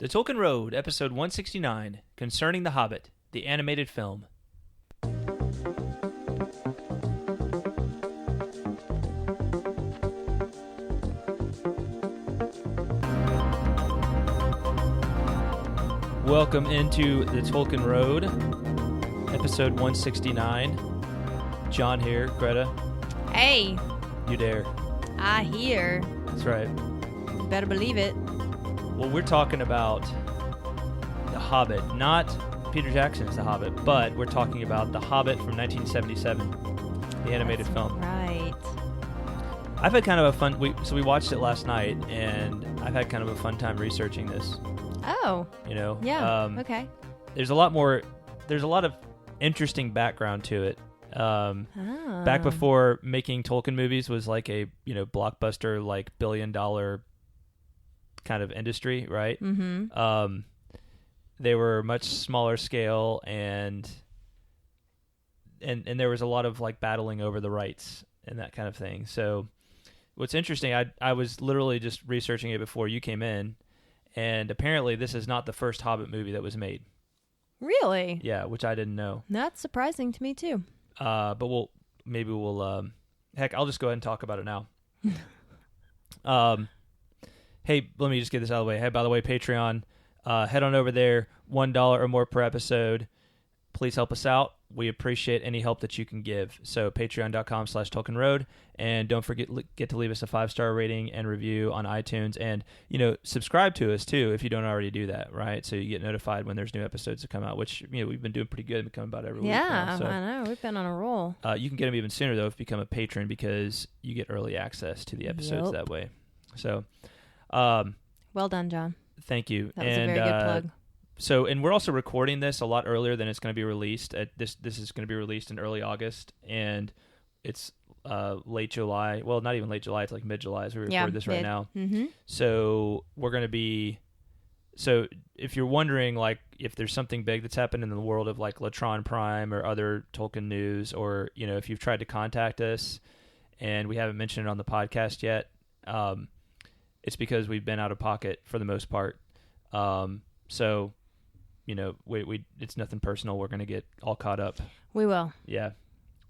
The Tolkien Road, Episode 169, Concerning the Hobbit, the animated film. Welcome into the Tolkien Road, Episode 169. John here, Greta. Hey. You dare. I hear. That's right. You better believe it. Well, we're talking about The Hobbit, not Peter Jackson's The Hobbit, but we're talking about The Hobbit from 1977, the animated film. Right. I've had kind of a fun... We watched it last night, and I've had kind of a fun time researching this. Oh. You know? Yeah, okay. There's a lot of interesting background to it. Back before making Tolkien movies was like a, blockbuster, like billion-dollar kind of industry, right? Mm-hmm. They were much smaller scale, and there was a lot of like battling over the rights and that kind of thing. So what's interesting, I was literally just researching it before you came in, and apparently this is not the first Hobbit movie that was made. Really? Yeah, which I didn't know. That's surprising to me too. But we'll heck, I'll just go ahead and talk about it now. Hey, let me just get this out of the way. Hey, by the way, Patreon, head on over there, $1 or more per episode. Please help us out. We appreciate any help that you can give. So patreon.com/TolkienRoad. And don't forget to leave us a 5-star rating and review on iTunes. And, subscribe to us, too, if you don't already do that, right? So you get notified when there's new episodes that come out, which, we've been doing pretty good. We come about every week now, so. I know. We've been on a roll. You can get them even sooner, though, if you become a patron, because you get early access to the episodes that way. So... well done, John. Thank you. That was a very good plug. So, and we're also recording this a lot earlier than it's going to be released. This is going to be released in early August, and it's late July. Well, not even late July. It's like mid-July as we record this right now. Mm-hmm. So we're going to be... So if you're wondering, like, if there's something big that's happened in the world of, like, Latron Prime or other Tolkien news, or, if you've tried to contact us and we haven't mentioned it on the podcast yet, it's because we've been out of pocket for the most part. So, we it's nothing personal. We're going to get all caught up. We will. Yeah.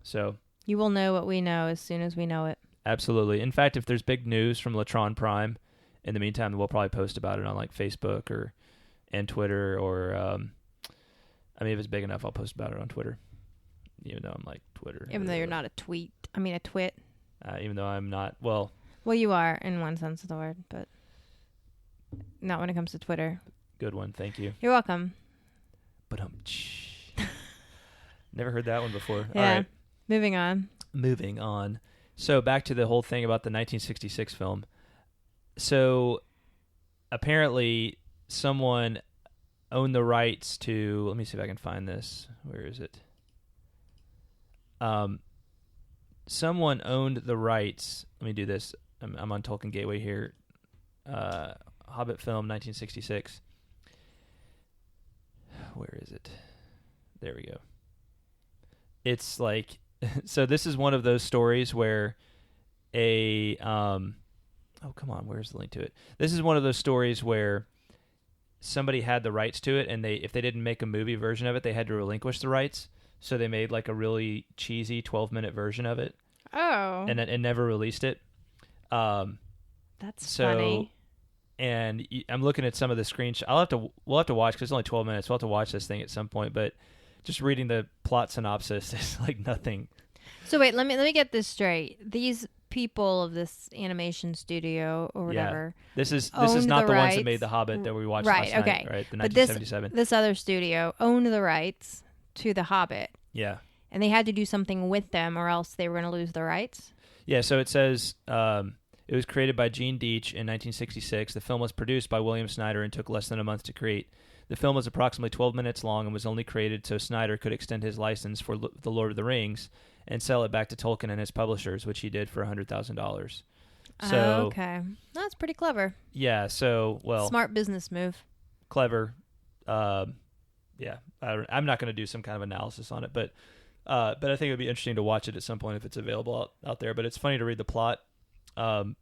So. You will know what we know as soon as we know it. Absolutely. In fact, if there's big news from Latron Prime, in the meantime, we'll probably post about it on like Facebook and Twitter, or, if it's big enough, I'll post about it on Twitter, even though I'm like Twitter. Even though you're not a twit. Even though I'm not, well, you are in one sense of the word, but not when it comes to Twitter. Good one. Thank you. You're welcome. But never heard that one before. Yeah. All right. Moving on. So back to the whole thing about the 1966 film. So apparently someone owned the rights to, let me see if I can find this. Where is it? Someone owned the rights. Let me do this. I'm on Tolkien Gateway here. Hobbit film, 1966. Where is it? There we go. It's like, so this is one of those stories where oh, come on, where's the link to it? This is one of those stories where somebody had the rights to it, and if they didn't make a movie version of it, they had to relinquish the rights. So they made like a really cheesy 12-minute version of it. Oh. And never released it. That's funny. And I'm looking at some of the screenshots. We'll have to watch, because it's only 12 minutes. We'll have to watch this thing at some point. But just reading the plot synopsis is like nothing. So wait, let me get this straight. These people of this animation studio or whatever. Yeah. This is not the ones that made The Hobbit that we watched last night, right? The 1977. But this other studio owned the rights to The Hobbit. Yeah. And they had to do something with them, or else they were going to lose the rights. Yeah. So it says. It was created by Gene Deitch in 1966. The film was produced by William Snyder and took less than a month to create. The film was approximately 12 minutes long and was only created so Snyder could extend his license for The Lord of the Rings and sell it back to Tolkien and his publishers, which he did for $100,000. So, okay. That's pretty clever. Yeah, so, well... Smart business move. Clever. Yeah, I'm not going to do some kind of analysis on it, but I think it would be interesting to watch it at some point if it's available out there. But it's funny to read the plot.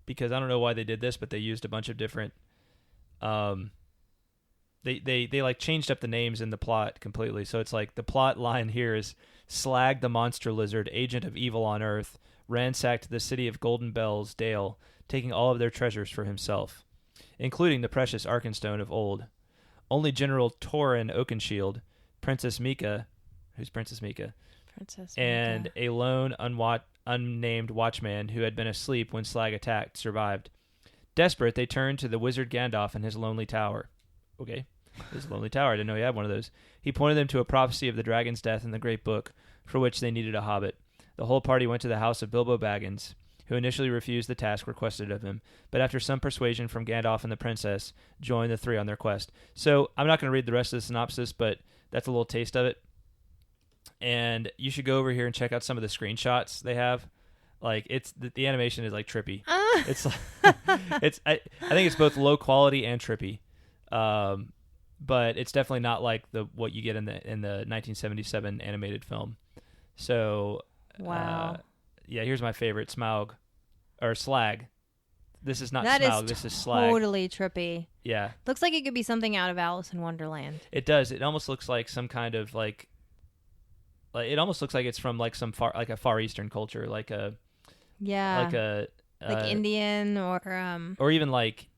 Because I don't know why they did this, but they used a bunch of different they like changed up the names in the plot completely. So it's like the plot line here is Slag the monster lizard, agent of evil on Earth, ransacked the city of Golden Bells Dale, taking all of their treasures for himself, including the precious Arkenstone of old. Only General Thorin Oakenshield, Princess Mika, who's Princess Mika? Princess and Mika. a lone unnamed watchman who had been asleep when Slag attacked survived. Desperate, they turned to the wizard Gandalf and his lonely tower. Okay, his lonely tower. I didn't know he had one of those. He pointed them to a prophecy of the dragon's death in the Great Book, for which they needed a hobbit. The whole party went to the house of Bilbo Baggins, who initially refused the task requested of him, but after some persuasion from Gandalf and the princess, joined the three on their quest. So I'm not going to read the rest of the synopsis, but that's a little taste of it. And you should go over here and check out some of the screenshots they have. Like it's the animation is like trippy. It's like, I think it's both low quality and trippy, but it's definitely not like what you get in the 1977 animated film. So wow, yeah. Here's my favorite Smaug or Slag. This is not that Smaug. Is this is Slag. Totally trippy. Yeah, looks like it could be something out of Alice in Wonderland. It does. It almost looks like some kind of like it almost looks like it's from like some a Far Eastern culture, like a Indian or even like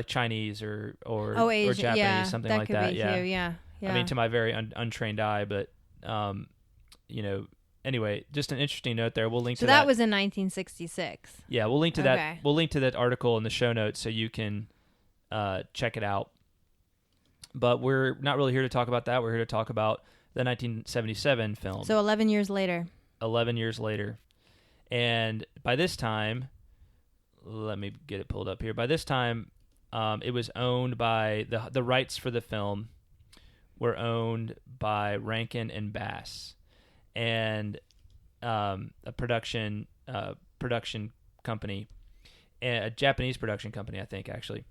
Chinese or Asian, or Japanese, yeah, something that like could that. Be Yeah. too, yeah. I mean, to my very untrained eye, but anyway, just an interesting note there. We'll link to that. So that was in 1966. Yeah, we'll link to that. Okay. We'll link to that article in the show notes so you can check it out. But we're not really here to talk about that. We're here to talk about the 1977 film. So 11 years later. 11 years later. And by this time, let me get it pulled up here. By this time, it was owned by the rights for the film were owned by Rankin and Bass, and a production company, a Japanese production company, I think actually.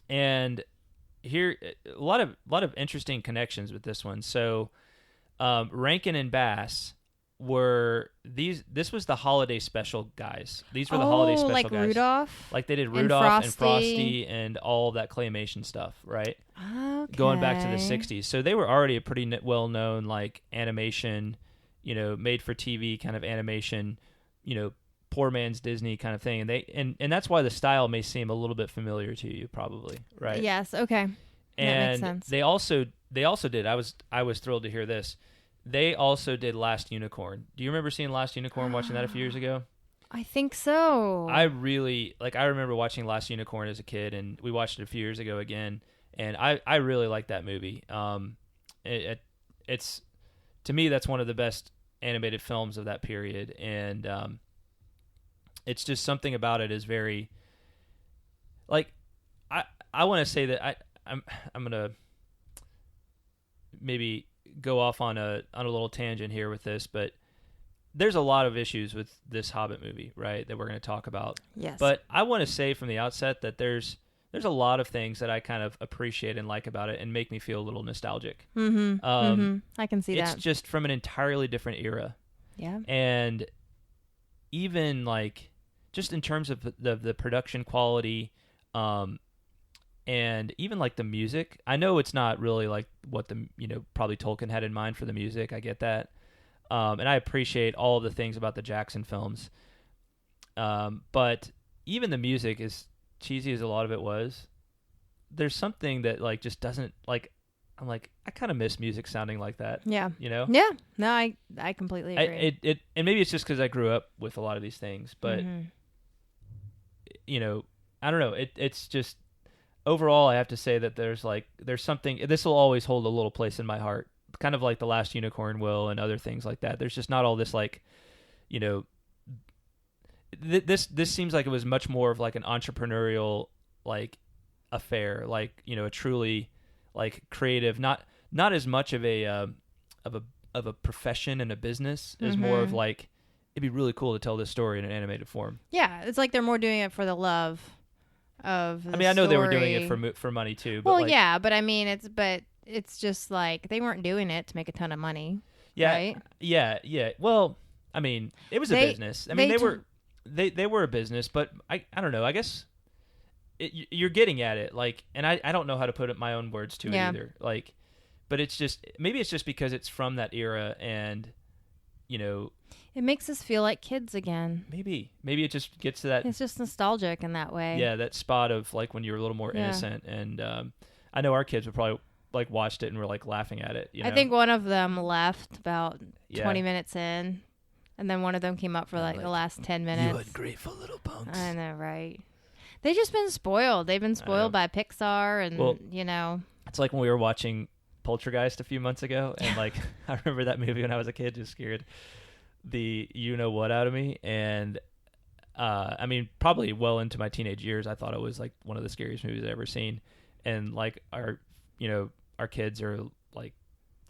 And here, a lot of interesting connections with this one. So, Rankin and Bass were this was the holiday special guys. These were the holiday special like guys. Rudolph? Like they did Rudolph and Frosty. and all that claymation stuff, right? Okay. Going back to the 60s. So they were already a pretty well-known like animation, made for TV kind of animation, poor man's Disney kind of thing. And and that's why the style may seem a little bit familiar to you probably, right? Yes, okay. And that makes sense. they also did. I was thrilled to hear this. They also did Last Unicorn. Do you remember seeing Last Unicorn, watching that a few years ago? I think so. I remember watching Last Unicorn as a kid, and we watched it a few years ago again, and I really liked that movie. It's to me, that's one of the best animated films of that period, and it's just something about it is very like I want to say that I'm gonna maybe go off on a little tangent here with this, but there's a lot of issues with this Hobbit movie, right, that we're going to talk about. Yes. But I want to say from the outset that there's a lot of things that I kind of appreciate and like about it and make me feel a little nostalgic. Mm-hmm. I can see that. It's just from an entirely different era. Yeah. And even like just in terms of the production quality, and even like the music, I know it's not really like what the probably Tolkien had in mind for the music. I get that, and I appreciate all of the things about the Jackson films. But even the music, as cheesy as a lot of it was, there's something that like just doesn't like. I'm like, I kind of miss music sounding like that. Yeah. Yeah. No, I completely agree. And maybe it's just because I grew up with a lot of these things, but I don't know. It's just. Overall, I have to say that there's something. This will always hold a little place in my heart, kind of like The Last Unicorn will, and other things like that. There's just not all this this seems like it was much more of like an entrepreneurial like affair, like a truly like creative, not as much of a profession and a business, as more of like it'd be really cool to tell this story in an animated form. Yeah, it's like they're more doing it for the love of the I know they were story. doing it for money too. But well, like, yeah, but I mean, it's just like they weren't doing it to make a ton of money. Yeah, right? yeah. Well, I mean, it was a business. I mean, they were a business, but I don't know. I guess you're getting at it, like, and I don't know how to put it my own words to it Yeah. either, like, but it's just maybe it's just because it's from that era, and you know, It makes us feel like kids again. maybe it just gets to that It's just nostalgic in that way. yeah, that spot of like when you were a little more Yeah. innocent, and I know our kids would probably like watched it and were like laughing at it. You know? I think one of them left about Yeah. 20 minutes in, and then one of them came up for like the last 10 minutes. You ungrateful little punks. I know, right? They've just been spoiled. They've been spoiled by Pixar, and Well, you know. It's like when we were watching Poltergeist a few months ago, and like I remember that movie when I was a kid just scared the you know what out of me, and I mean probably well into my teenage years I thought it was like one of the scariest movies I've ever seen, and like our kids are like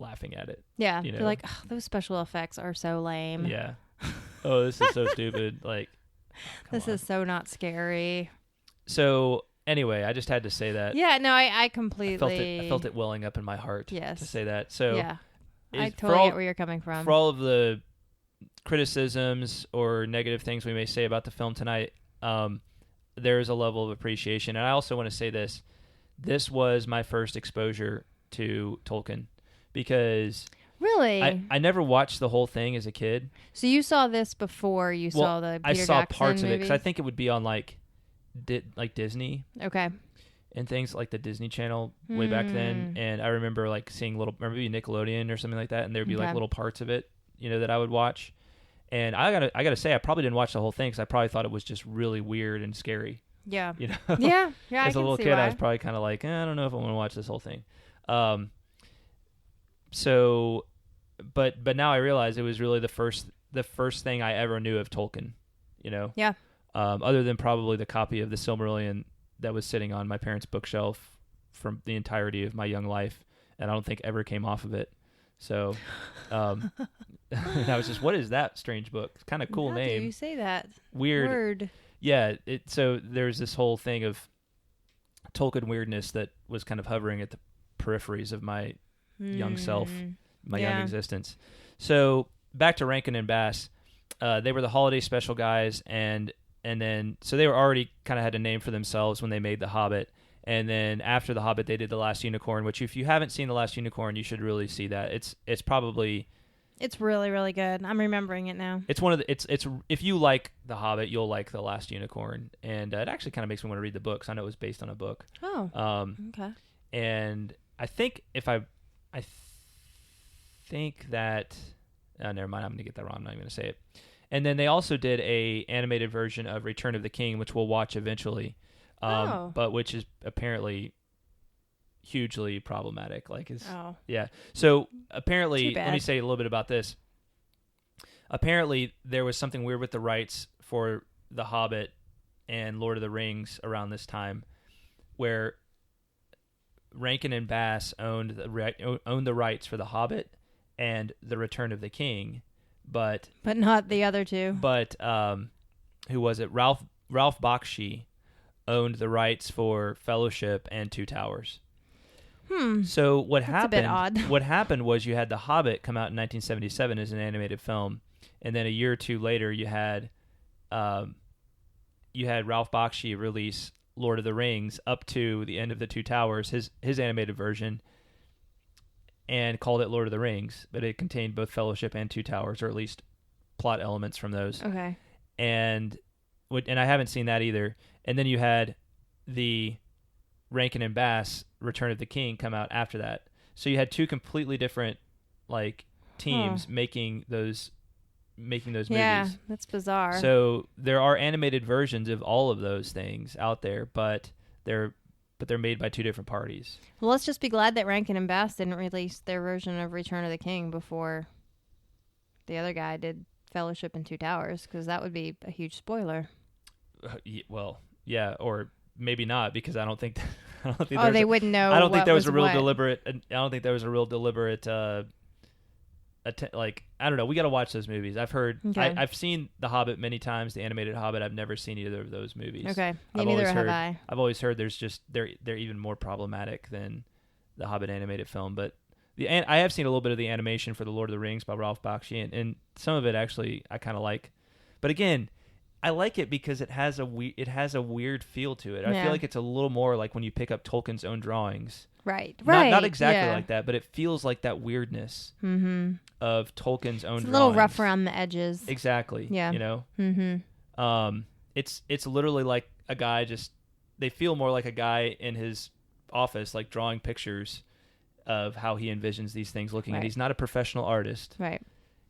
laughing at it. Yeah, you know? they're like, oh, those special effects are so lame. Yeah. Oh, this is so stupid. Like, This is so not scary. So anyway, I just had to say that. Yeah, no, I completely I felt it welling up in my heart. Yes. To say that. So yeah, I totally get where you're coming from. For all of the criticisms or negative things we may say about the film tonight, there is a level of appreciation, and I also want to say this: this was my first exposure to Tolkien, because really I never watched the whole thing as a kid. So you saw this before you saw the Peter I saw Jackson parts of it movies? because I think it would be on like Disney. Okay. And things like the Disney Channel way back then, and I remember like seeing maybe Nickelodeon or something like that, and there'd be like little parts of it, that I would watch. And I gotta say, I probably didn't watch the whole thing because I probably thought it was just really weird and scary. Yeah. Yeah. As a little kid, why. I was probably kind of like, I don't know if I want to watch this whole thing. So, but now I realize it was really the first thing I ever knew of Tolkien. Yeah. Other than probably the copy of the Silmarillion that was sitting on my parents' bookshelf from the entirety of my young life, and I don't think ever came off of it. So, and I was just, what is that strange book? It's kind of cool How name. do you say that? Weird. Word. Yeah. So there's this whole thing of Tolkien weirdness that was kind of hovering at the peripheries of my young self, my young existence. So back to Rankin and Bass. They were the holiday special guys, and then so they were already kind of had a name for themselves when they made The Hobbit. And then after The Hobbit, they did The Last Unicorn, which if you haven't seen The Last Unicorn, you should really see that. It's probably... It's really, really good. I'm remembering it now. It's one of the... It's if you like The Hobbit, you'll like The Last Unicorn. And it actually kind of makes me want to read the book, 'cause I know it was based on a book. Oh, okay. And I think think that... never mind, I'm going to get that wrong. I'm not even going to say it. And then they also did a animated version of Return of the King, which we'll watch eventually. But which is apparently hugely problematic. Yeah. So apparently, let me say a little bit about this. Apparently, there was something weird with the rights for The Hobbit and Lord of the Rings around this time, where Rankin and Bass owned the rights for The Hobbit and The Return of the King, but not the other two. But who was it? Ralph Bakshi owned the rights for Fellowship and Two Towers. So what happened? That's a bit odd. What happened was you had The Hobbit come out in 1977 as an animated film, and then a year or two later you had Ralph Bakshi release Lord of the Rings up to the end of the Two Towers, his animated version, and called it Lord of the Rings, but it contained both Fellowship and Two Towers, or at least plot elements from those. Okay. And I haven't seen that either. And then you had the Rankin and Bass Return of the King come out after that. So you had two completely different teams making those movies. Yeah, that's bizarre. So there are animated versions of all of those things out there, but they're made by two different parties. Well, let's just be glad that Rankin and Bass didn't release their version of Return of the King before the other guy did Fellowship and Two Towers, because that would be a huge spoiler. Well, yeah, or maybe not, because I don't think they wouldn't know. I don't think there was a real deliberate. I don't know. We got to watch those movies. I've heard. Okay. I've seen The Hobbit many times. The animated Hobbit. I've never seen either of those movies. Okay. Neither have I. I've always heard they're even more problematic than the Hobbit animated film. But I have seen a little bit of the animation for the Lord of the Rings by Ralph Bakshi, and some of it actually I kind of like. But again, I like it because it has a weird feel to it. I feel like it's a little more like when you pick up Tolkien's own drawings. Right. Not exactly like that, but it feels like that weirdness of Tolkien's own drawings. It's a little rough around the edges. Exactly. Yeah. You know? It's literally like a guy they feel more like a guy in his office, like drawing pictures of how he envisions these things looking. And he's not a professional artist. Right.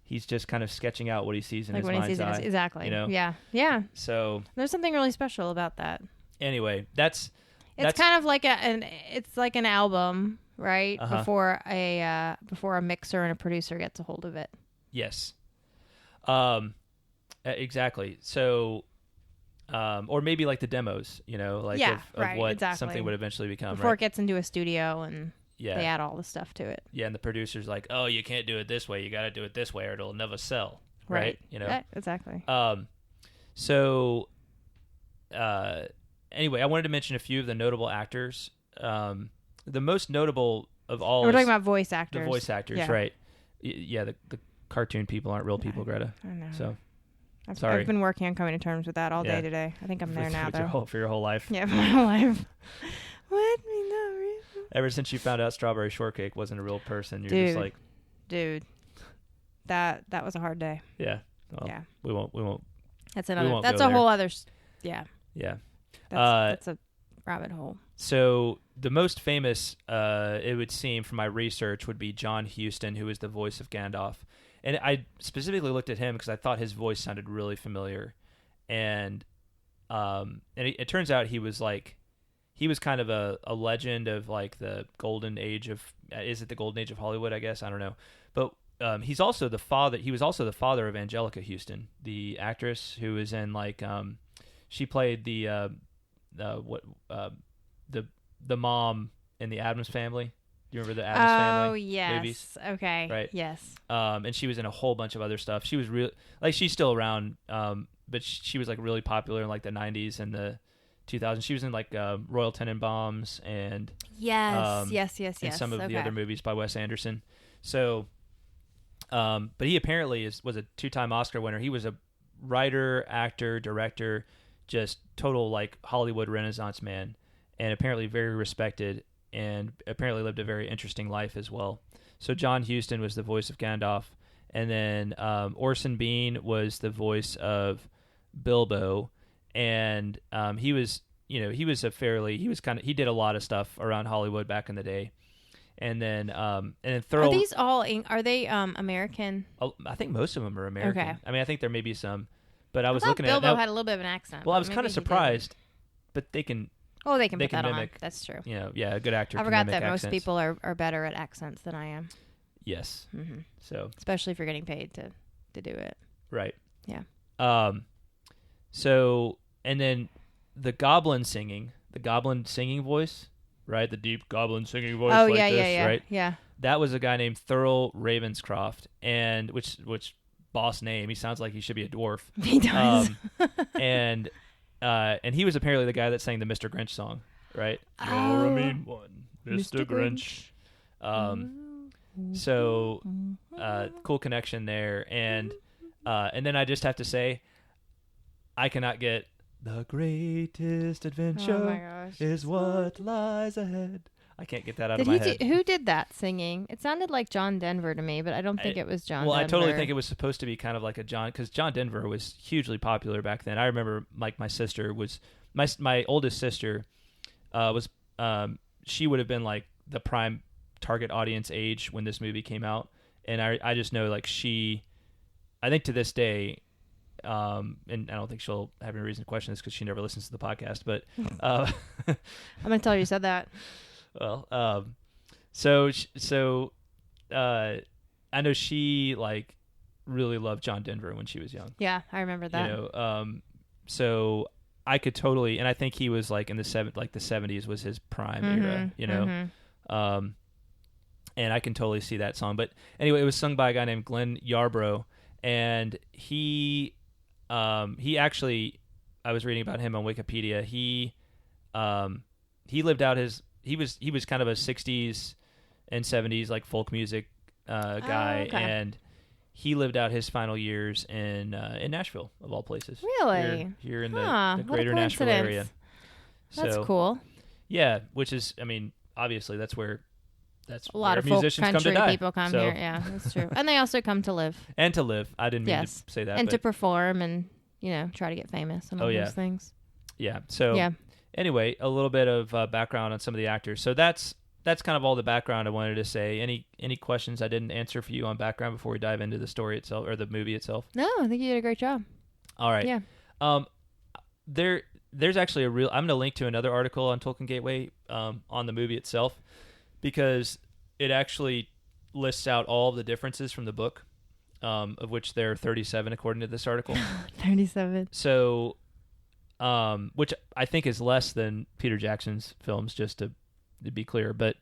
He's just kind of sketching out what he sees in his mind's eye. Exactly. You know? Yeah. Yeah. So there's something really special about that. Anyway, that's kind of like it's like an album, right? Before a mixer and a producer gets a hold of it. Yes. Exactly. So, or maybe like the demos, you know, like of what something would eventually become. Before it gets into a studio and they add all the stuff to it. Yeah, and the producer's like, oh, you can't do it this way. You got to do it this way or it'll never sell. Right. You know? Exactly. So, anyway, I wanted to mention a few of the notable actors. The most notable of all we're talking about voice actors. The voice actors, right. Yeah, the cartoon people aren't real people, Greta. I know. So, sorry. I've been working on coming to terms with that all day today. I think I'm there now, though. For your whole life? Yeah, for my whole life. Let me know. Ever since you found out Strawberry Shortcake wasn't a real person, you're just like... Dude. That was a hard day. Yeah. Well, yeah. We won't. That's another... That's a whole other... Yeah. Yeah. That's a rabbit hole. So the most famous, it would seem from my research, would be John Huston, who is the voice of Gandalf. And I specifically looked at him because I thought his voice sounded really familiar. And it turns out he was kind of a legend of like the golden age of, is it the golden age of Hollywood, I guess? I don't know. But he was also the father of Angelica Houston, the actress who was in she played the mom in the Addams Family. Do you remember the Addams Family? Oh, yes. Movies? Okay. Right. Yes. And she was in a whole bunch of other stuff. She was she's still around, but she was like really popular in like the 90s and the 2000s. She was in like Royal Tenenbaums and yes. And some of the other movies by Wes Anderson. So, but he apparently was a 2-time Oscar winner. He was a writer, actor, director, just total like Hollywood Renaissance man, and apparently very respected, and apparently lived a very interesting life as well. So John Huston was the voice of Gandalf, and then Orson Bean was the voice of Bilbo, and he did a lot of stuff around Hollywood back in the day. And then Thurl. Are these all? Are they American? I think most of them are American. Okay. I mean, I think there may be some, but I was looking Bilbo at Bilbo had a little bit of an accent. Well, I was kind of surprised, but they can. Oh, they can put that mimic, on. That's true. You know, yeah, a good actor. I forgot that accents. most people are better at accents than I am. Yes. Mm-hmm. So. Especially if you're getting paid to do it. Right. Yeah. So, and then the goblin singing voice, right? The deep goblin singing voice. Oh, like yeah, this, right? Yeah. That was a guy named Thurl Ravenscroft, and which boss name. He sounds like he should be a dwarf. He does. And he was apparently the guy that sang the Mr. Grinch song, right? Oh, You're a mean one, Mr. Grinch. So cool connection there, and then I just have to say, I cannot get the greatest adventure is what lies ahead. I can't get that out of my head. Who did that singing? It sounded like John Denver to me, but I don't think it was John Denver. Well, I totally think it was supposed to be kind of like because John Denver was hugely popular back then. I remember like my sister was, my oldest sister was, she would have been like the prime target audience age when this movie came out. And I just know like I think to this day, and I don't think she'll have any reason to question this because she never listens to the podcast, but I'm going to tell her you said that. Well, so I know she like really loved John Denver when she was young. Yeah, I remember that. You know, so I could totally, and I think he was like in the 70s was his prime era. You know, and I can totally see that song. But anyway, it was sung by a guy named Glenn Yarbrough, and he actually, I was reading about him on Wikipedia. He lived out his. He was kind of a 60s and 70s like folk music guy, okay. and he lived out his final years in Nashville, of all places. Really? Here in the greater Nashville area. That's cool. Yeah, which is, I mean, obviously that's a lot of musicians folk country come to die. people come So- here. Yeah, that's true. And they also come to live. And to live. I didn't mean Yes. to say that. And but to perform and, try to get famous and all yeah. those things. yeah. So Yeah. anyway, a little bit of background on some of the actors. So that's kind of all the background I wanted to say. Any questions I didn't answer for you on background before we dive into the story itself or the movie itself? No, I think you did a great job. All right. Yeah. There's actually I'm going to link to another article on Tolkien Gateway on the movie itself, because it actually lists out all of the differences from the book, of which there are 37 according to this article. 37. So, which I think is less than Peter Jackson's films, just to be clear, but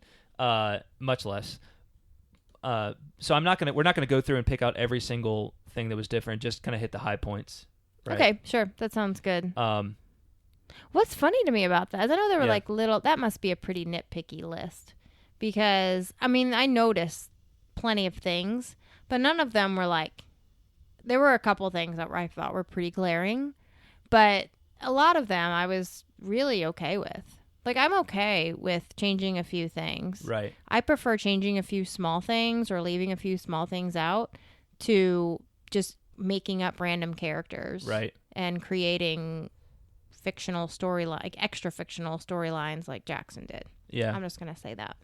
much less. So we're not gonna go through and pick out every single thing that was different. Just kind of hit the high points. Right? Okay, sure. That sounds good. What's funny to me about that is I know there were like that must be a pretty nitpicky list, because I mean, I noticed plenty of things, but none of them were like, there were a couple things that I thought were pretty glaring, but a lot of them I was really okay with. Like, I'm okay with changing a few things. Right. I prefer changing a few small things or leaving a few small things out to just making up random characters. Right. And creating fictional storyline, like extra fictional storylines like Jackson did. Yeah. I'm just going to say that.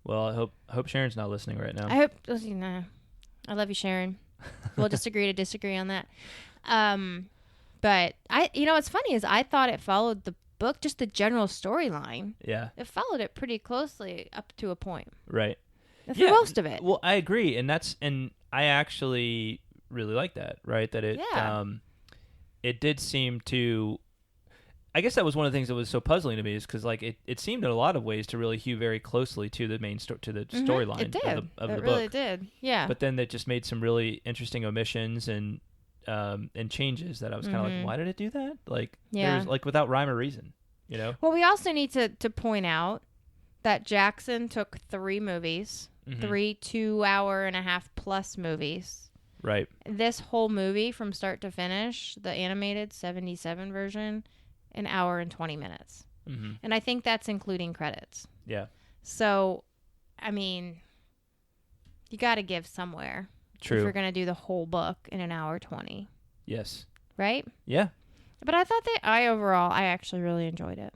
Well, I hope Sharon's not listening right now. I hope, I love you, Sharon. We'll just agree to disagree on that. But what's funny is I thought it followed the book, just the general storyline. Yeah. It followed it pretty closely up to a point. Right. For most of it. Well, I agree. And I actually really like that, right? That it did seem to, I guess that was one of the things that was so puzzling to me, is because like it seemed in a lot of ways to really hew very closely to the main storyline It did. of the book. It really did. Yeah. But then it just made some really interesting omissions and changes that I was kind of like, why did it do that? Like, there's like without rhyme or reason, Well, we also need to point out that Jackson took 3 movies, 3 2.5-hour plus movies. Right. This whole movie from start to finish, the animated 77 version, 1 hour and 20 minutes. Mm-hmm. And I think that's including credits. Yeah. So, I mean, you got to give somewhere. True. If you're going to do the whole book in 1 hour 20. Yes. Right? Yeah. But I thought I actually really enjoyed it.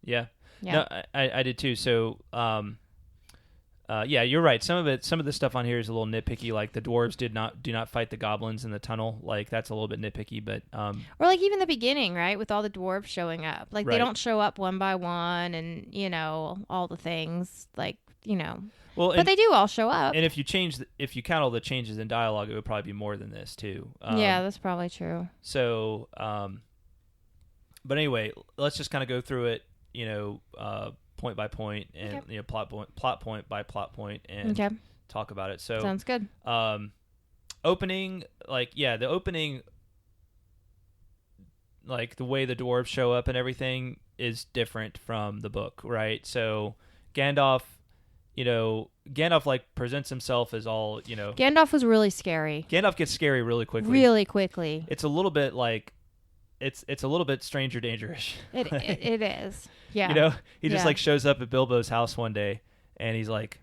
Yeah. Yeah. No, I did too. So, yeah, you're right. Some of the stuff on here is a little nitpicky. Like the dwarves do not fight the goblins in the tunnel. Like that's a little bit nitpicky, but or like even the beginning, right, with all the dwarves showing up. Like they don't show up one by one, and all the things like Well, but they do all show up. And if you count all the changes in dialogue, it would probably be more than this too. Yeah, that's probably true. So, but anyway, let's just kind of go through it, point by point, and plot point by plot point, and talk about it. So sounds good. Opening, the opening, like the way the dwarves show up and everything is different from the book, right? So Gandalf like presents himself as all, Gandalf was really scary. Gandalf gets scary really quickly. Really quickly. It's a little bit like, it's a little bit Stranger Dangerous. It is. Yeah. He just like shows up at Bilbo's house one day and he's like,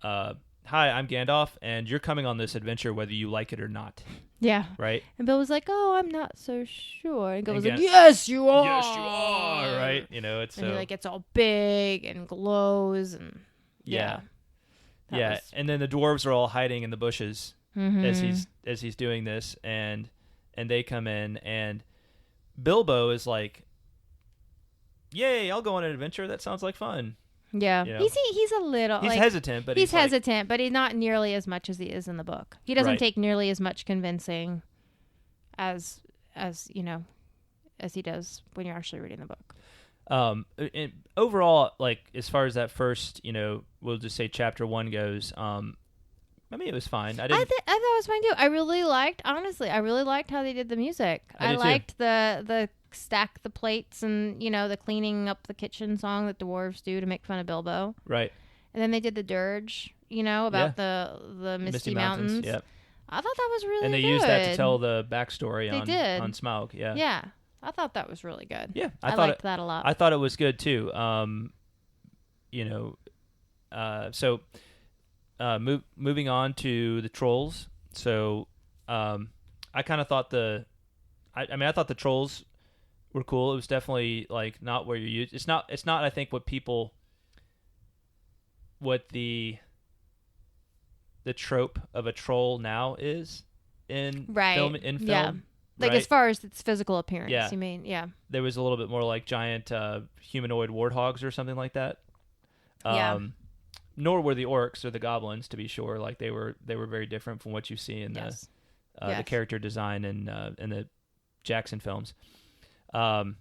hi, I'm Gandalf and you're coming on this adventure whether you like it or not. Yeah. Right? And Bill was like, oh, I'm not so sure. And Gandalf was like, yes, you are. Yes, you are. Right? It's and he gets all big and glows and yeah. And then the dwarves are all hiding in the bushes as he's doing this, and they come in, and Bilbo is like, yay, I'll go on an adventure. That sounds like fun. Yeah. He's a little... He's hesitant, but he's hesitant, but he's not nearly as much as he is in the book. He doesn't take nearly as much convincing as he does when you're actually reading the book. And overall, like, as far as that first, we'll just say chapter 1 goes, it was fine. I thought it was fine too. I really liked how they did the music. I liked the stack the plates and, the cleaning up the kitchen song that the dwarves do to make fun of Bilbo. Right. And then they did the dirge, about the Misty Mountains. Yep. I thought that was really good. And they used that to tell the backstory on Smaug. Yeah. Yeah. I thought that was really good. Yeah. I liked that a lot. I thought it was good too. Moving on to the trolls. So I kind of thought I thought the trolls were cool. It was definitely like not where you're used. It's not I think what the trope of a troll now is in film. Yeah. Like, as far as its physical appearance, you mean? Yeah. There was a little bit more like giant humanoid warthogs or something like that. Nor were the orcs or the goblins, to be sure. Like, they were very different from what you see in the character design in the Jackson films. The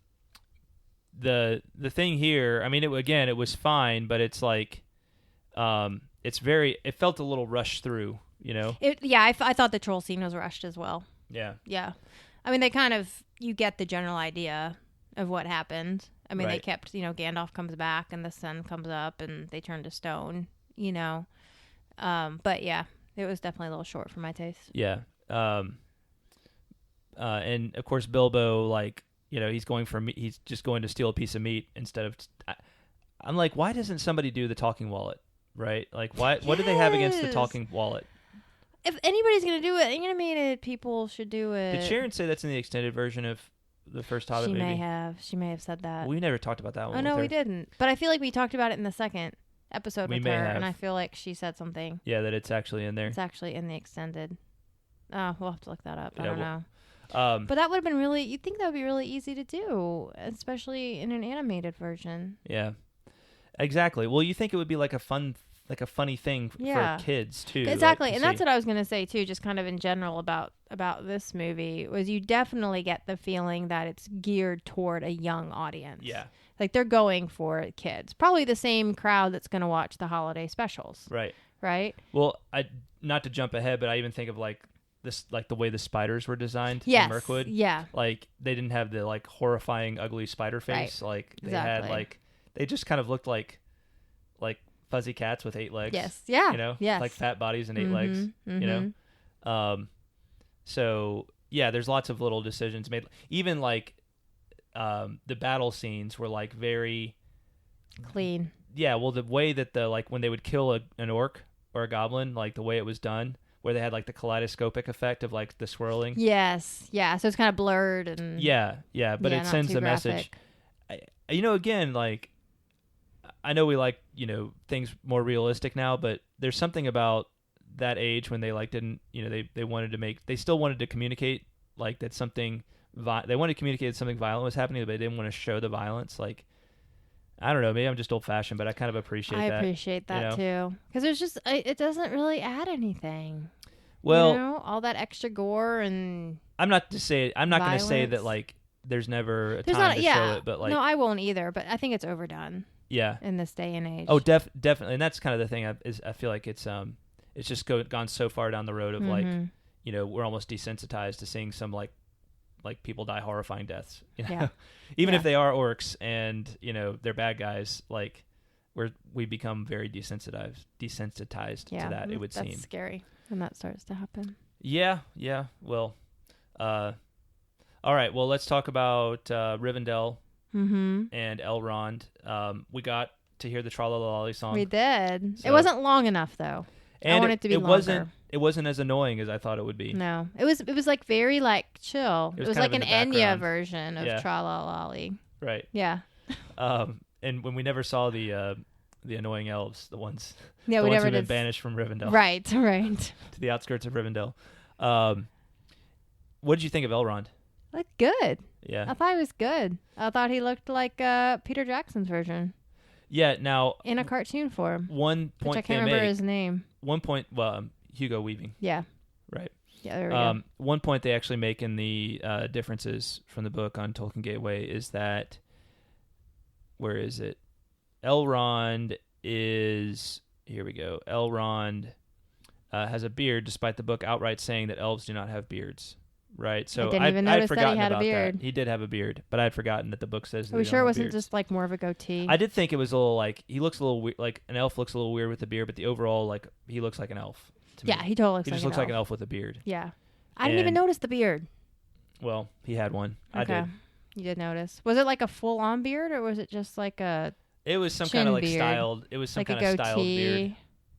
thing here, I mean, it was fine, but it's like, it felt a little rushed through, I thought the troll scene was rushed as well. Yeah. Yeah. I mean, they kind of, you get the general idea of what happened. I mean, They kept, Gandalf comes back and the sun comes up and they turn to stone, But yeah, it was definitely a little short for my taste. Yeah. And of course, Bilbo, like, he's just going to steal a piece of meat instead of, I'm like, why doesn't somebody do the talking wallet? Right? Like, what do they have against the talking wallet? If anybody's going to do it, animated people should do it. Did Sharon say that's in the extended version of the first Hobbit movie? She may have said that. We never talked about that one. Oh, no, we didn't. But I feel like we talked about it in the second episode with her, have. And I feel like she said something. Yeah, that it's actually in there. It's actually in the extended. Oh, we'll have to look that up. I don't know. But that would have been you'd think that would be really easy to do, especially in an animated version. Yeah, exactly. Well, you think it would be like a funny thing for kids too. Exactly. And that's what I was going to say too, just kind of in general about this movie, was you definitely get the feeling that it's geared toward a young audience. Yeah. Like, they're going for kids. Probably the same crowd that's going to watch the holiday specials. Right. Right? Well, not to jump ahead, but I even think of like this, like the way the spiders were designed in Yes. Mirkwood. Yeah. Like, they didn't have the like horrifying ugly spider face. Right. Like, they had like, they just kind of looked like fuzzy cats with 8 legs. Yes. Yeah. Yes. Like fat bodies and 8 legs. Mm-hmm. So yeah, there's lots of little decisions made. Even like the battle scenes were like very clean. Yeah. Well, the way that when they would kill an orc or a goblin, like the way it was done, where they had like the kaleidoscopic effect of like the swirling. Yes. Yeah. So it's kind of blurred and. Yeah. But it sends the message. Again, like, I know we like, things more realistic now, but there's something about that age when they like didn't, they wanted to they still wanted to communicate like that something, they wanted to communicate that something violent was happening, but they didn't want to show the violence. Like, I don't know, maybe I'm just old fashioned, but I kind of appreciate that. I appreciate that too. Because there's just, it doesn't really add anything. Well, all that extra gore and I'm not going to say that like there's never a time to show it, but like. No, I won't either, but I think it's overdone. Yeah. In this day and age. Oh, definitely. And that's kind of the thing I feel like it's just gone so far down the road of like, we're almost desensitized to seeing some like people die horrifying deaths, Yeah. Even if they are orcs and, they're bad guys, like we become very desensitized to that, it would seem. That's scary when that starts to happen. Yeah. Well, all right. Well, let's talk about Rivendell. Mm-hmm. And Elrond. We got to hear the Tra-la-la-lolly song. We did. So, it wasn't long enough though. And I want it to be longer. It wasn't as annoying as I thought it would be. No, it was like very like chill. It was like an Enya version of Yeah. Tra-la-la-lolly. Right. Yeah. And when we never saw the annoying elves, the ones we ones never who've did. been banished from Rivendell. Right. To the outskirts of Rivendell. What did you think of Elrond? Looked good. Yeah. I thought he was good. I thought he looked like Peter Jackson's version. Yeah. Now in a cartoon form. One point which I can't remember his name. One point. Well, Hugo Weaving. Yeah. Right. Yeah. There we go. One point they actually make in the differences from the book on Tolkien Gateway is that. Where is it? Elrond is. Here we go. Elrond has a beard, despite the book outright saying that elves do not have beards. Right. So I didn't even notice that he had a about beard. that. He did have a beard, but I had forgotten that the book says. Are we sure it wasn't just like more of a goatee? I did think it was a little like he looks a little like an elf looks a little weird with the beard, but the overall like he looks like an elf. To me. He totally looks. He just looks like an elf with a beard. Yeah, I didn't even notice the beard. Well, he had one. Okay. I did. You did notice. Was it like a full-on beard, or was it just like a? It was some kind of like styled. It was some kind of styled beard.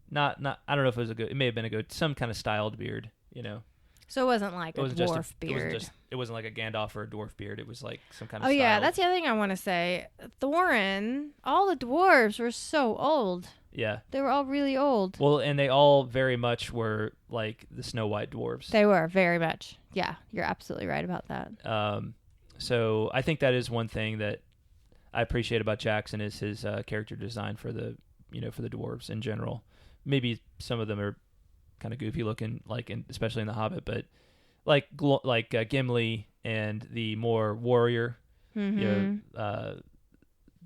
Not. I don't know if it was it may have been some kind of styled beard. You know. So it wasn't like a dwarf beard. It wasn't like a Gandalf or a dwarf beard. It was like some kind of. Oh yeah, that's the other thing I want to say. Thorin, all the dwarves were so old. Yeah. They were all really old. Well, and they all very much were like the Snow White dwarves. They were very much. Yeah, you're absolutely right about that. So I think that is one thing that I appreciate about Jackson is his character design for the for the dwarves in general. Maybe some of them are kind of goofy looking, especially in the Hobbit, but like Gimli and the more warrior, the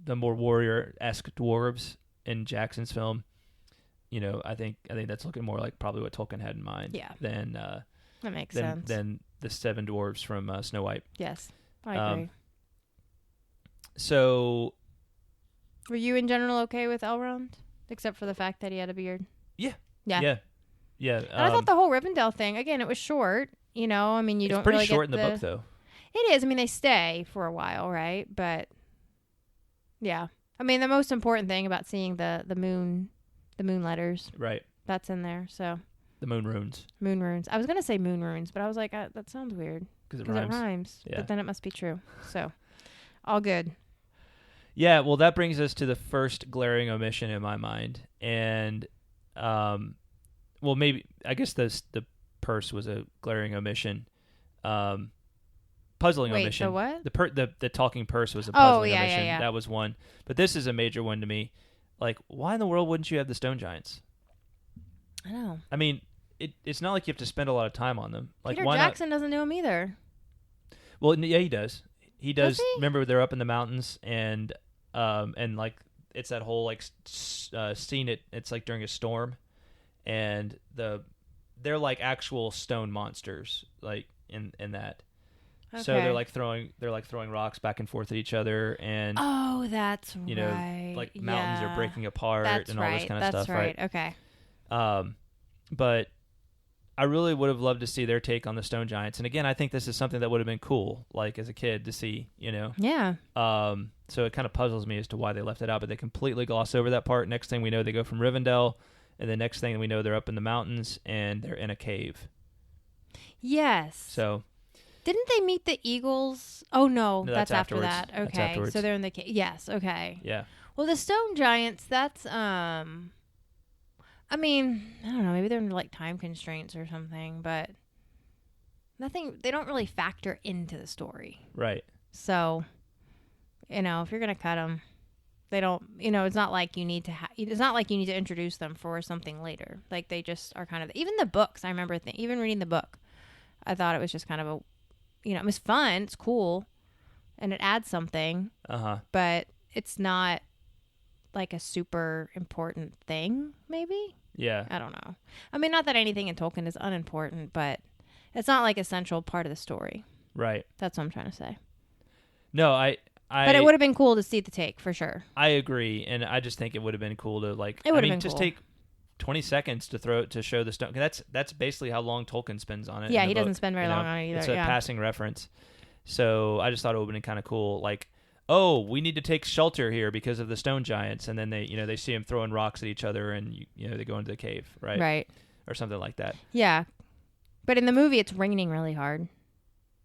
more warrior-esque dwarves in Jackson's film. I think that's looking more like probably what Tolkien had in mind. Yeah. Than that makes sense. Than the 7 dwarves from Snow White. Yes, I agree. So, were you in general okay with Elrond, except for the fact that he had a beard? Yeah. And I thought the whole Rivendell thing, again, it was short. I mean, you don't really It's pretty short in the book, though. It is. I mean, they stay for a while, right? But, yeah. I mean, the most important thing about seeing the moon letters. Right. That's in there, so. The moon runes. Moon runes. I was going to say moon runes, but I was like, that sounds weird. Because it rhymes. Yeah. But then it must be true. So, all good. Yeah, well, that brings us to the first glaring omission in my mind. And, maybe, I guess the purse was a glaring omission. Puzzling omission. The what? The talking purse was a puzzling omission. Yeah. That was one. But this is a major one to me. Like, why in the world wouldn't you have the stone giants? I know. I mean, it's not like you have to spend a lot of time on them. Like, Peter Jackson doesn't do them either. Well, yeah, he does. He does. Does he? Remember, they're up in the mountains, and like it's that whole like scene. It's like during a storm, and they're like actual stone monsters, like in that. Okay. So they're like throwing rocks back and forth at each other, and that's right. Like mountains are breaking apart and all this kind of stuff. That's right. Okay. But I really would have loved to see their take on the stone giants, and again, I think this is something that would have been cool, like as a kid to see, Yeah. So it kind of puzzles me as to why they left it out, but they completely gloss over that part. Next thing we know, they go from Rivendell, and the next thing we know, they're up in the mountains and they're in a cave. Yes. So. Didn't they meet the eagles? Oh, no that's after afterwards. that. Okay, so they're in the cave. Yes, okay. Yeah. Well, the stone giants, that's, I mean, I don't know, maybe they're like time constraints or something, but they don't really factor into the story. Right. So, if you're going to cut them, they don't, it's not like you need to introduce them for something later. Like, they just are kind of, even the books, I remember, even reading the book, I thought it was just kind of it was fun, it's cool, and it adds something. But it's not like a super important thing, maybe? Yeah. I don't know. I mean, not that anything in Tolkien is unimportant, but it's not like a central part of the story. Right. That's what I'm trying to say. No, but it would have been cool to see the take, for sure. I agree, and I just think it would have been cool to, like, just take 20 seconds to show the stone. That's basically how long Tolkien spends on it. Yeah, he doesn't spend very long on it either. It's a passing reference. So I just thought it would have been kind of cool. Like, oh, we need to take shelter here because of the stone giants, and then they see him throwing rocks at each other, and they go into the cave, right? Right. Or something like that. Yeah, but in the movie, it's raining really hard.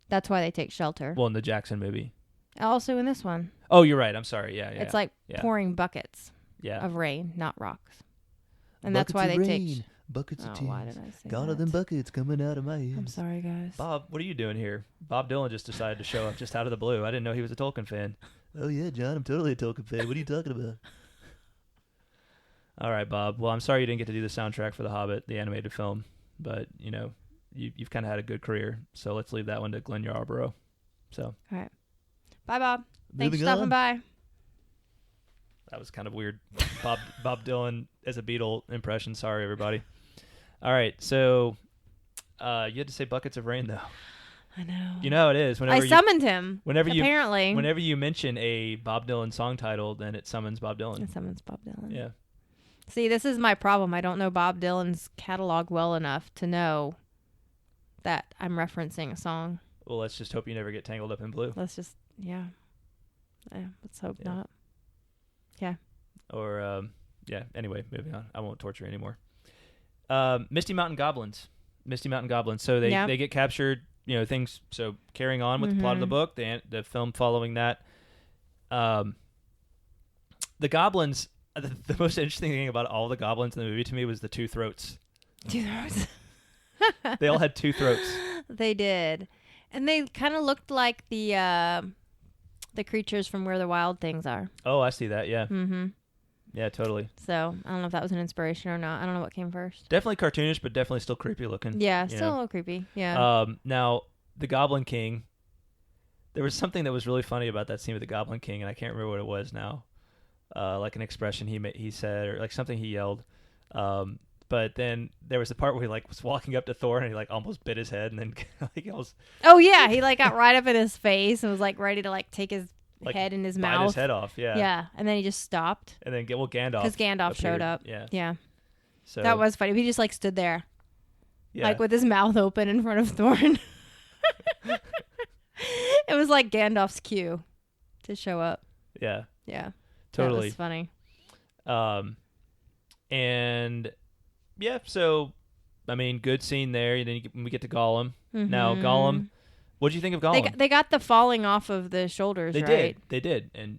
That's why they take shelter. Well, in the Jackson movie. Also in this one. Oh, you're right. I'm sorry. Yeah. It's like pouring buckets of rain, not rocks. And buckets that's why they take buckets of tears. Why did I say Got all that? them buckets coming out of my ears. I'm sorry, guys. Bob, what are you doing here? Bob Dylan just decided to show up just out of the blue. I didn't know he was a Tolkien fan. Oh yeah, John, I'm totally a Tolkien fan. What are you talking about? All right, Bob. Well, I'm sorry you didn't get to do the soundtrack for The Hobbit, the animated film, but you've kind of had a good career, so let's leave that one to Glenn Yarborough. So. All right. Bye, Bob. Thanks Moving for stopping on. by. That was kind of weird. Bob Dylan as a Beatle impression. Sorry, everybody. All right, so you had to say buckets of rain, though. I know. You know how it is. I summoned him. Apparently. Whenever you mention a Bob Dylan song title, then it summons Bob Dylan. It summons Bob Dylan. Yeah. See, this is my problem. I don't know Bob Dylan's catalog well enough to know that I'm referencing a song. Well, let's just hope you never get tangled up in blue. Let's hope not. Yeah. Or, anyway, moving on. I won't torture you anymore. Misty Mountain Goblins. So they get captured, things. So carrying on with the plot of the book, the film following that. The goblins, the most interesting thing about all the goblins in the movie to me was the two throats. Two throats. They all had two throats. They did. And they kind of looked like the creatures from Where the Wild Things Are. Oh, I see that. Yeah. Mm-hmm. Yeah, totally. So I don't know if that was an inspiration or not. I don't know what came first. Definitely cartoonish, but definitely still creepy looking. Yeah, still a little creepy. Yeah. Now the Goblin King. There was something that was really funny about that scene with the Goblin King, and I can't remember what it was now. Like an expression he said, or like something he yelled. But then there was the part where he was walking up to Thorin and he almost bit his head, and then he almost. Oh yeah, he got right up in his face and was ready to take his head in his mouth. Bite his head off. Yeah. Yeah, and then he just stopped. And then Gandalf. Because Gandalf showed up. Yeah. Yeah. So that was funny. He just stood there. Yeah. With his mouth open in front of Thorin. It was like Gandalf's cue to show up. Yeah. Yeah. Totally. That was funny. And yeah, so I mean, good scene there. And then we get to Gollum. Mm-hmm. Now Gollum, what did you think of Gollum? They got the falling off of the shoulders. They did, and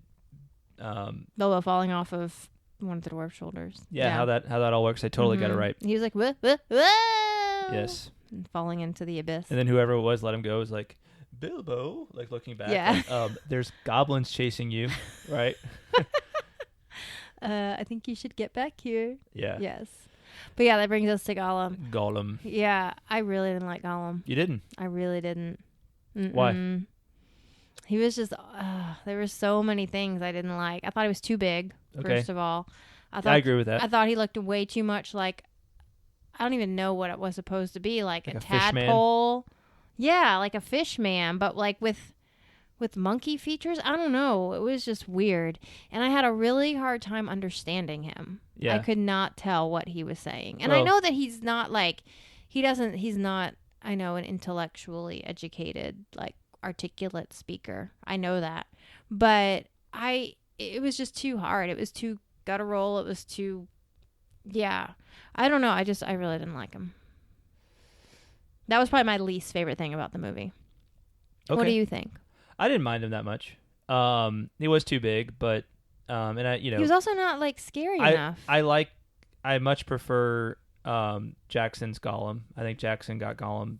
Bilbo falling off of one of the dwarf shoulders. Yeah, how that all works. They totally got it right. He was like, whoa, whoa, whoa! Yes, and falling into the abyss. And then whoever it was let him go. Was like, Bilbo, looking back. Yeah. There's goblins chasing you, right? I think you should get back here. Yeah. Yes. But yeah, that brings us to Gollum. Gollum. Yeah, I really didn't like Gollum. You didn't? I really didn't. Mm-mm. Why? He was just, there were so many things I didn't like. I thought he was too big, first of all. I agree with that. I thought he looked way too much like, I don't even know what it was supposed to be, like a tadpole. Yeah, like a fish man, but with monkey features. I don't know. It was just weird. And I had a really hard time understanding him. Yeah. I could not tell what he was saying. And I know that he's not he's not, I know, an intellectually educated, articulate speaker. I know that. But it was just too hard. It was too guttural. It was too, yeah. I don't know. I really didn't like him. That was probably my least favorite thing about the movie. Okay. What do you think? I didn't mind him that much. He was too big, but he was also not scary enough. I much prefer Jackson's Gollum. I think Jackson got Gollum,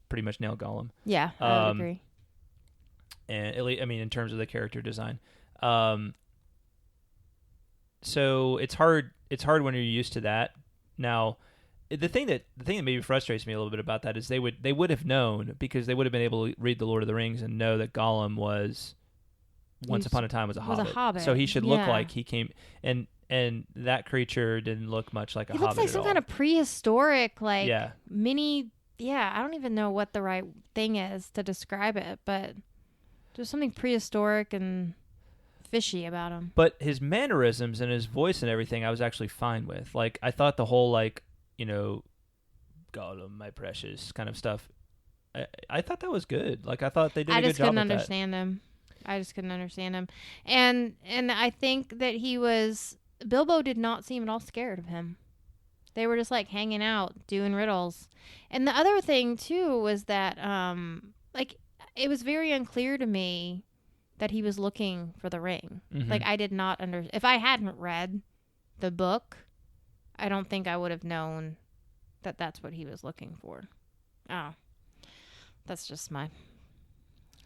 pretty much nailed Gollum. Yeah, I would agree. And at least, in terms of the character design, so it's hard when you're used to that. Now, the thing that maybe frustrates me a little bit about that is they would have known, because they would have been able to read the Lord of the Rings and know that Gollum was once upon a time was a hobbit. So he should look like he came, and that creature didn't look much like a hobbit. He looks like some kind of prehistoric, mini. Yeah, I don't even know what the right thing is to describe it, but there's something prehistoric and fishy about him. But his mannerisms and his voice and everything, I was actually fine with. I thought the whole Gollum, my precious kind of stuff. I thought that was good. I thought they did a good job with that. I just couldn't understand him. And I think that Bilbo did not seem at all scared of him. They were just hanging out, doing riddles. And the other thing too was that it was very unclear to me that he was looking for the ring. Mm-hmm. I did not if I hadn't read the book, I don't think I would have known that that's what he was looking for. Oh, that's just I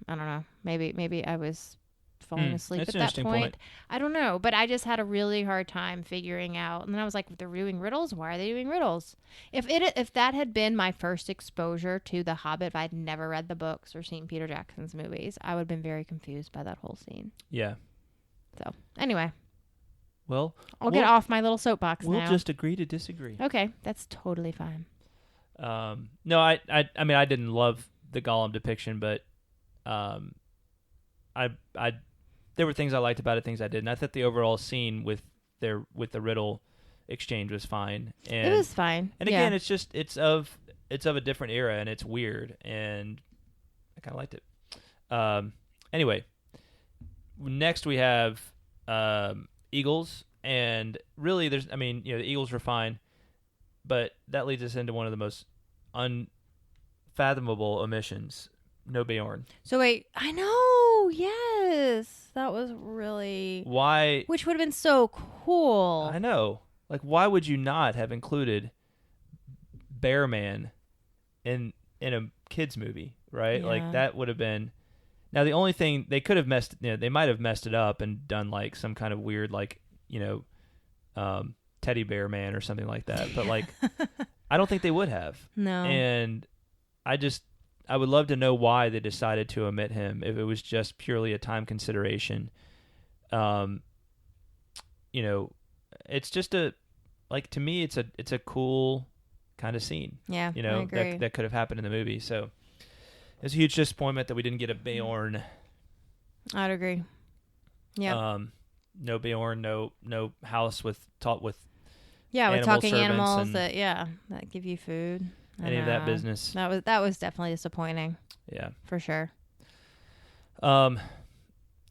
don't know. Maybe I was falling asleep at that point. I don't know, but I just had a really hard time figuring out. And then I was like, they're doing riddles? Why are they doing riddles? If that had been my first exposure to The Hobbit, if I'd never read the books or seen Peter Jackson's movies, I would have been very confused by that whole scene. Yeah. So, anyway. Well, I'll get off my little soapbox now. We'll just agree to disagree. Okay, that's totally fine. No, I didn't love the Gollum depiction, but I there were things I liked about it, things I didn't. I thought the overall scene with the riddle exchange was fine. And it was fine. And again, it's of a different era, and it's weird, and I kind of liked it. Anyway, next we have Eagles, and really, the Eagles were fine, but that leads us into one of the most unfathomable omissions. No Beorn. So wait, I know, yes, that was really why, which would have been so cool. I know, like, why would you not have included Bear Man in a kids movie, right? Yeah. Like that would have been. Now the only thing they could have they might have messed it up and done like some kind of weird, like, Teddy Bear Man or something like that. But like, I don't think they would have. No. And I would love to know why they decided to omit him. If it was just purely a time consideration. It's just to me, it's a cool kind of scene. Yeah, I agree. That could have happened in the movie. So it's a huge disappointment that we didn't get a Beorn. I'd agree. Yeah. No Beorn, no house with with talking animals that give you food. Any of that business. That was definitely disappointing. Yeah, for sure.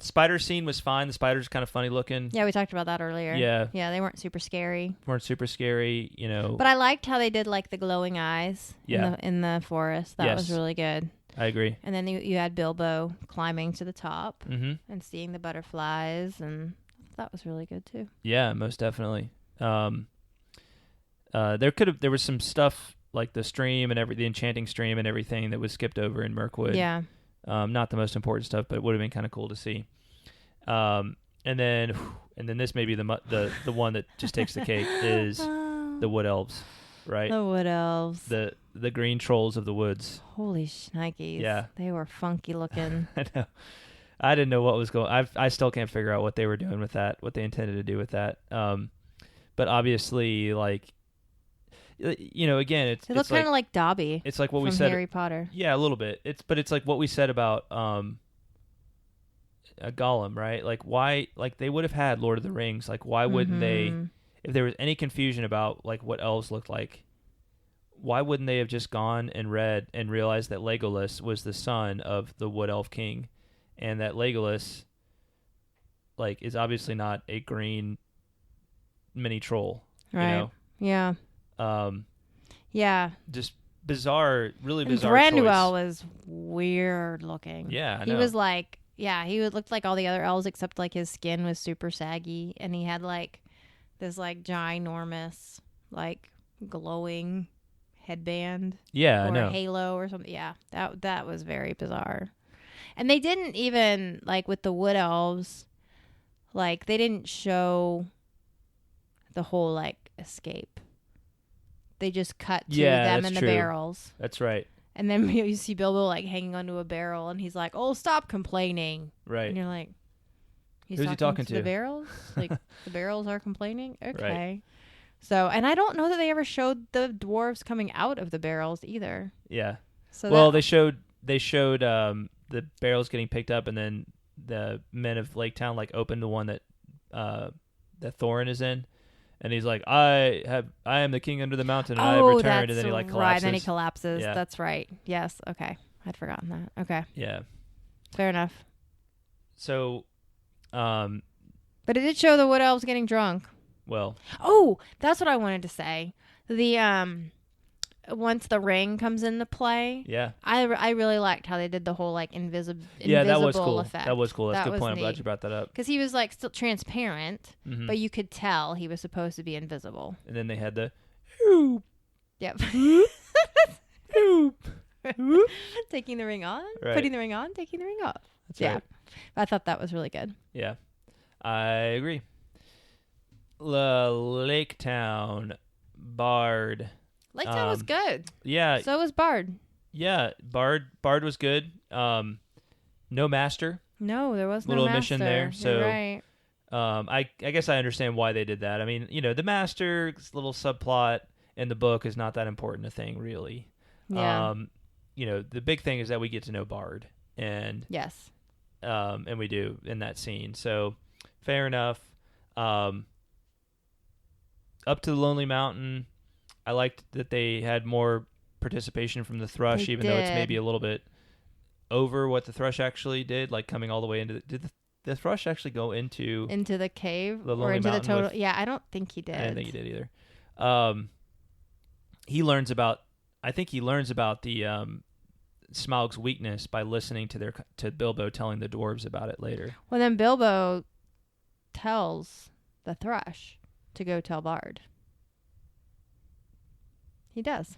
Spider scene was fine. The spider's kind of funny looking. Yeah, we talked about that earlier. Yeah, they weren't super scary. But I liked how they did like the glowing eyes. Yeah. in the forest. That was really good. I agree. And then you had Bilbo climbing to the top and seeing the butterflies, and that was really good too. Yeah, most definitely. There was some stuff like the stream and the enchanting stream and everything that was skipped over in Mirkwood. Yeah. Not the most important stuff, but it would have been kind of cool to see. And then this may be the one that just takes the cake is the Wood Elves, right? The Wood Elves. The green trolls of the woods. Holy shnikes. Yeah. They were funky looking. I know. I didn't know what was going. I still can't figure out what they were doing with that, what they intended to do with that. But obviously, like, again, it looks kind of like Dobby. It's like what we from said. Harry Potter. Yeah, a little bit. It's like what we said about Gollum, right? Like, why? Like, they would have had Lord of the Rings. Like, why wouldn't they? If there was any confusion about like what elves looked like, why wouldn't they have just gone and read and realized that Legolas was the son of the Wood Elf King, and that Legolas, like, is obviously not a green mini troll, right? Yeah. Yeah. Just bizarre, really bizarre. And Thranduil choice. was weird looking. Yeah, I he know. was like, he looked like all the other elves except like his skin was super saggy, and he had like this like ginormous like glowing headband. Yeah, I know. Or halo or something. Yeah, that was very bizarre. And they didn't even like with the Wood Elves, like they didn't show the whole like escape. They just cut to them in the barrels. That's right. And then you see Bilbo like hanging onto a barrel, and he's like, "Oh, stop complaining!" Right. And you're like, "Who's he talking to? The barrels? Like the barrels are complaining? Okay." Right. So, and I don't know that they ever showed the dwarves coming out of the barrels either. Yeah. So they showed the barrels getting picked up, and then the men of Lake Town like opened the one that Thorin is in. And he's like, I am the king under the mountain, and I have returned. And then he like collapses. Right, then he collapses. Yeah. That's right. Yes. Okay. I'd forgotten that. Okay. Yeah. Fair enough. So, but it did show the Wood Elves getting drunk. Well. Oh, that's what I wanted to say. The once the ring comes into play. Yeah. I really liked how they did the whole like invisible that was cool. effect. That was cool. That's a good point. Neat. I'm glad you brought that up. Because he was like still transparent, but you could tell he was supposed to be invisible. And then they had the Yep. Taking the ring on, right. Putting the ring on, taking the ring off. That's right. I thought that was really good. Yeah. I agree. Lake Town, Bard. Lake Town was good. Yeah. So was Bard. Yeah, Bard was good. No Master. No, there was no little Master. Omission there. So you're right. I guess I understand why they did that. I mean, the Master's little subplot in the book is not that important a thing, really. Yeah. the big thing is that we get to know Bard, and yes, and we do in that scene. So fair enough. Up to the Lonely Mountain, I liked that they had more participation from the Thrush, They even though it's did. maybe a little bit over what the Thrush actually did, like coming all the way into did the Thrush actually go into the cave the or Lonely into the Mountain total. with- Yeah, I don't think he did. I didn't think he did either. He learns about the Smaug's weakness by listening to Bilbo telling the dwarves about it later. Well, then Bilbo tells the Thrush to go tell Bard. He does.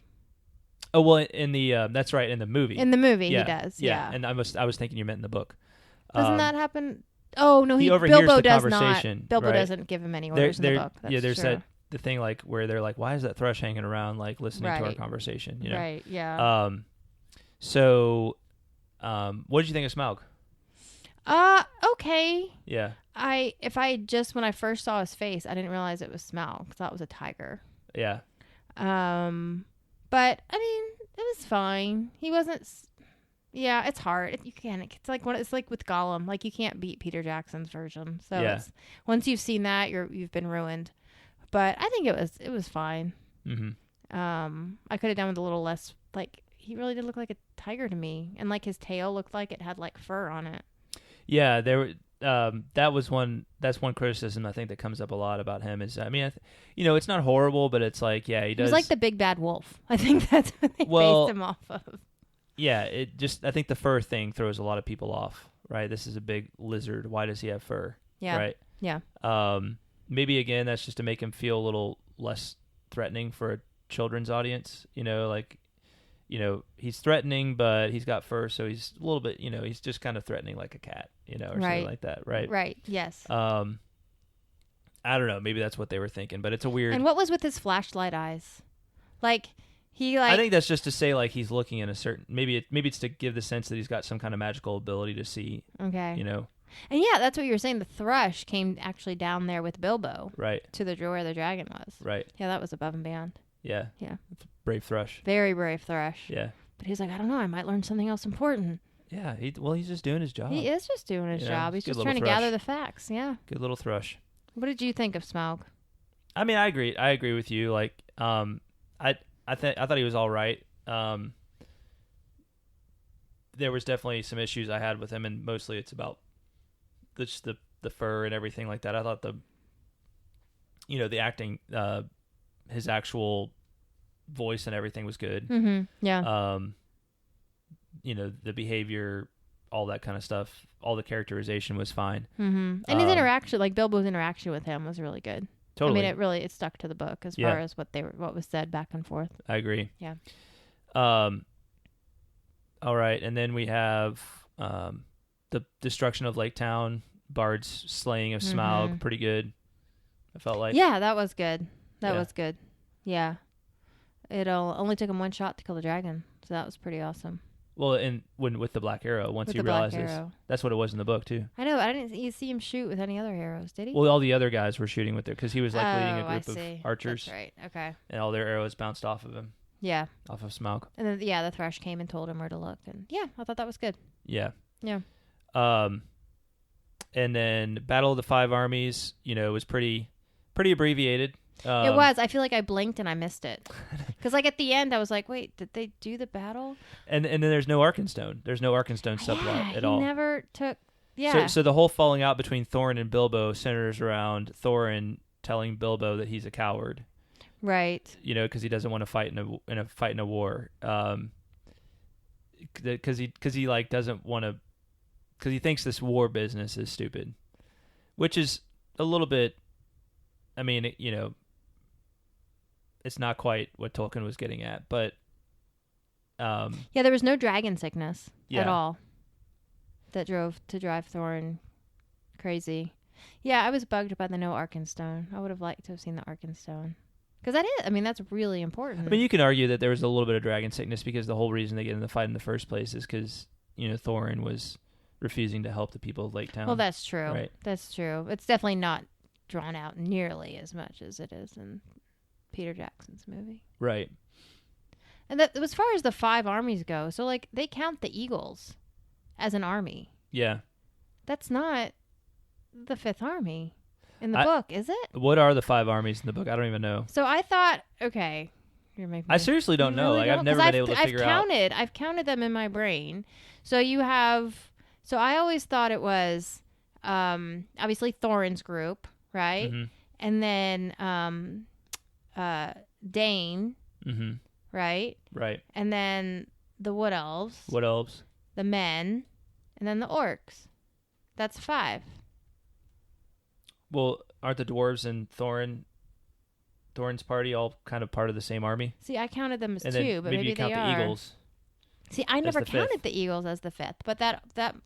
Oh well, in the that's right, in the movie. In the movie, Yeah, he does. yeah. Yeah. And I was thinking you meant in the book. Doesn't that happen? Oh no, he overhears Bilbo the does conversation, not. Bilbo right? doesn't give him any orders in the book. That's there's true. the thing like where they're like, why is that Thrush hanging around like listening to our Right. conversation? You know? Right. Yeah. So, what did you think of Smaug? Okay. Yeah. When I first saw his face, I didn't realize it was Smaug. I thought it was a tiger. Yeah. But I mean, it was fine. He wasn't. Yeah, it's hard. It's like with Gollum. Like you can't beat Peter Jackson's version. So Yeah. Once you've seen that, you've been ruined. But I think it was fine. Mm-hmm. I could have done with a little less. Like he really did look like a tiger to me, and like his tail looked like it had like fur on it. Yeah, that's one criticism I think that comes up a lot about him is, I mean, it's not horrible, but it's like, yeah, he does. He was like the big bad wolf. I think that's what they based him off of. Yeah, I think the fur thing throws a lot of people off, right? This is a big lizard. Why does he have fur? Yeah. Right. Yeah. Maybe again, that's just to make him feel a little less threatening for a children's audience. He's threatening, but he's got fur, so he's a little bit, he's just kind of threatening like a cat, or something like that, right? Right. Yes. I don't know. Maybe that's what they were thinking, but it's a weird. And what was with his flashlight eyes? Like I think that's just to say like he's looking in a certain. Maybe it's to give the sense that he's got some kind of magical ability to see. Okay. And yeah, that's what you were saying. The Thrush came actually down there with Bilbo. Right. To where the dragon was. Right. Yeah, that was above and beyond. Yeah. Yeah. Brave Thrush. Very brave Thrush. Yeah. But he's like, I don't know. I might learn something else important. Yeah. He's just doing his job. He is just doing his job. He's good just little trying to thrush. gather the facts. Yeah. Good little Thrush. What did you think of Smaug? I mean, I agree with you. Like, I thought he was all right. There was definitely some issues I had with him, and mostly it's about the fur and everything like that. I thought the acting, his actual voice and everything was good. Mm-hmm. Yeah. The behavior, all that kind of stuff, all the characterization was fine. Mm-hmm. And his interaction, like Bilbo's interaction with him, was really good. Totally. I mean, it stuck to the book as far as what was said back and forth. I agree. Yeah. All right, and then we have the destruction of Lake Town, Bard's slaying of Smaug, Mm-hmm. pretty good. I felt like. Yeah, that was good. That Yeah. was good. Yeah. It only took him one shot to kill the dragon, so that was pretty awesome. Well, and with the black arrow, once With he the black realizes arrow. that's what it was in the book too. I know. I didn't see him shoot with any other arrows, did he? Well, all the other guys were shooting with it because he was like leading a I group of see. archers, That's right. Okay. and all their arrows bounced off of him, Yeah. off of Smaug. And then the Thrush came and told him where to look, and yeah, I thought that was good. Yeah. Yeah. And then Battle of the Five Armies, was pretty abbreviated. It was. I feel like I blinked and I missed it. Because like at the end, I was like, wait, did they do the battle? And then there's no Arkenstone. There's no Arkenstone subplot at all. He never took. Yeah. So the whole falling out between Thorin and Bilbo centers around Thorin telling Bilbo that he's a coward. Right. Because he doesn't want to fight in a war. Because he like doesn't want to. Because he thinks this war business is stupid, which is a little bit. I mean, it's not quite what Tolkien was getting at, but yeah, there was no dragon sickness Yeah. at all that drive Thorin crazy. Yeah, I was bugged by the no Arkenstone. I would have liked to have seen the Arkenstone. Because that is, I mean, that's really important. I mean, you can argue that there was a little bit of dragon sickness because the whole reason they get in the fight in the first place is because, Thorin was refusing to help the people of Lake Town. Well, that's true. Right. That's true. It's definitely not drawn out nearly as much as it is in Peter Jackson's movie. Right. And that, as far as the 5 armies go, so like they count the eagles as an army. Yeah. That's not the 5th army in the book, is it? What are the 5 armies in the book? I don't even know. So I thought, okay, you're making me, I seriously don't know. really Like I've never been able to figure out. I've counted them in my brain. So you have. So I always thought it was, obviously Thorin's group, right? Mm-hmm. And then Dane, right? Right. And then the Wood Elves. Wood Elves. The men, and then the orcs. That's 5. Well, aren't the dwarves and Thorin's party all kind of part of the same army? See, I counted them as and 2, then but maybe you count they the are. eagles. See, I never the 5th. counted the eagles as the 5th, but that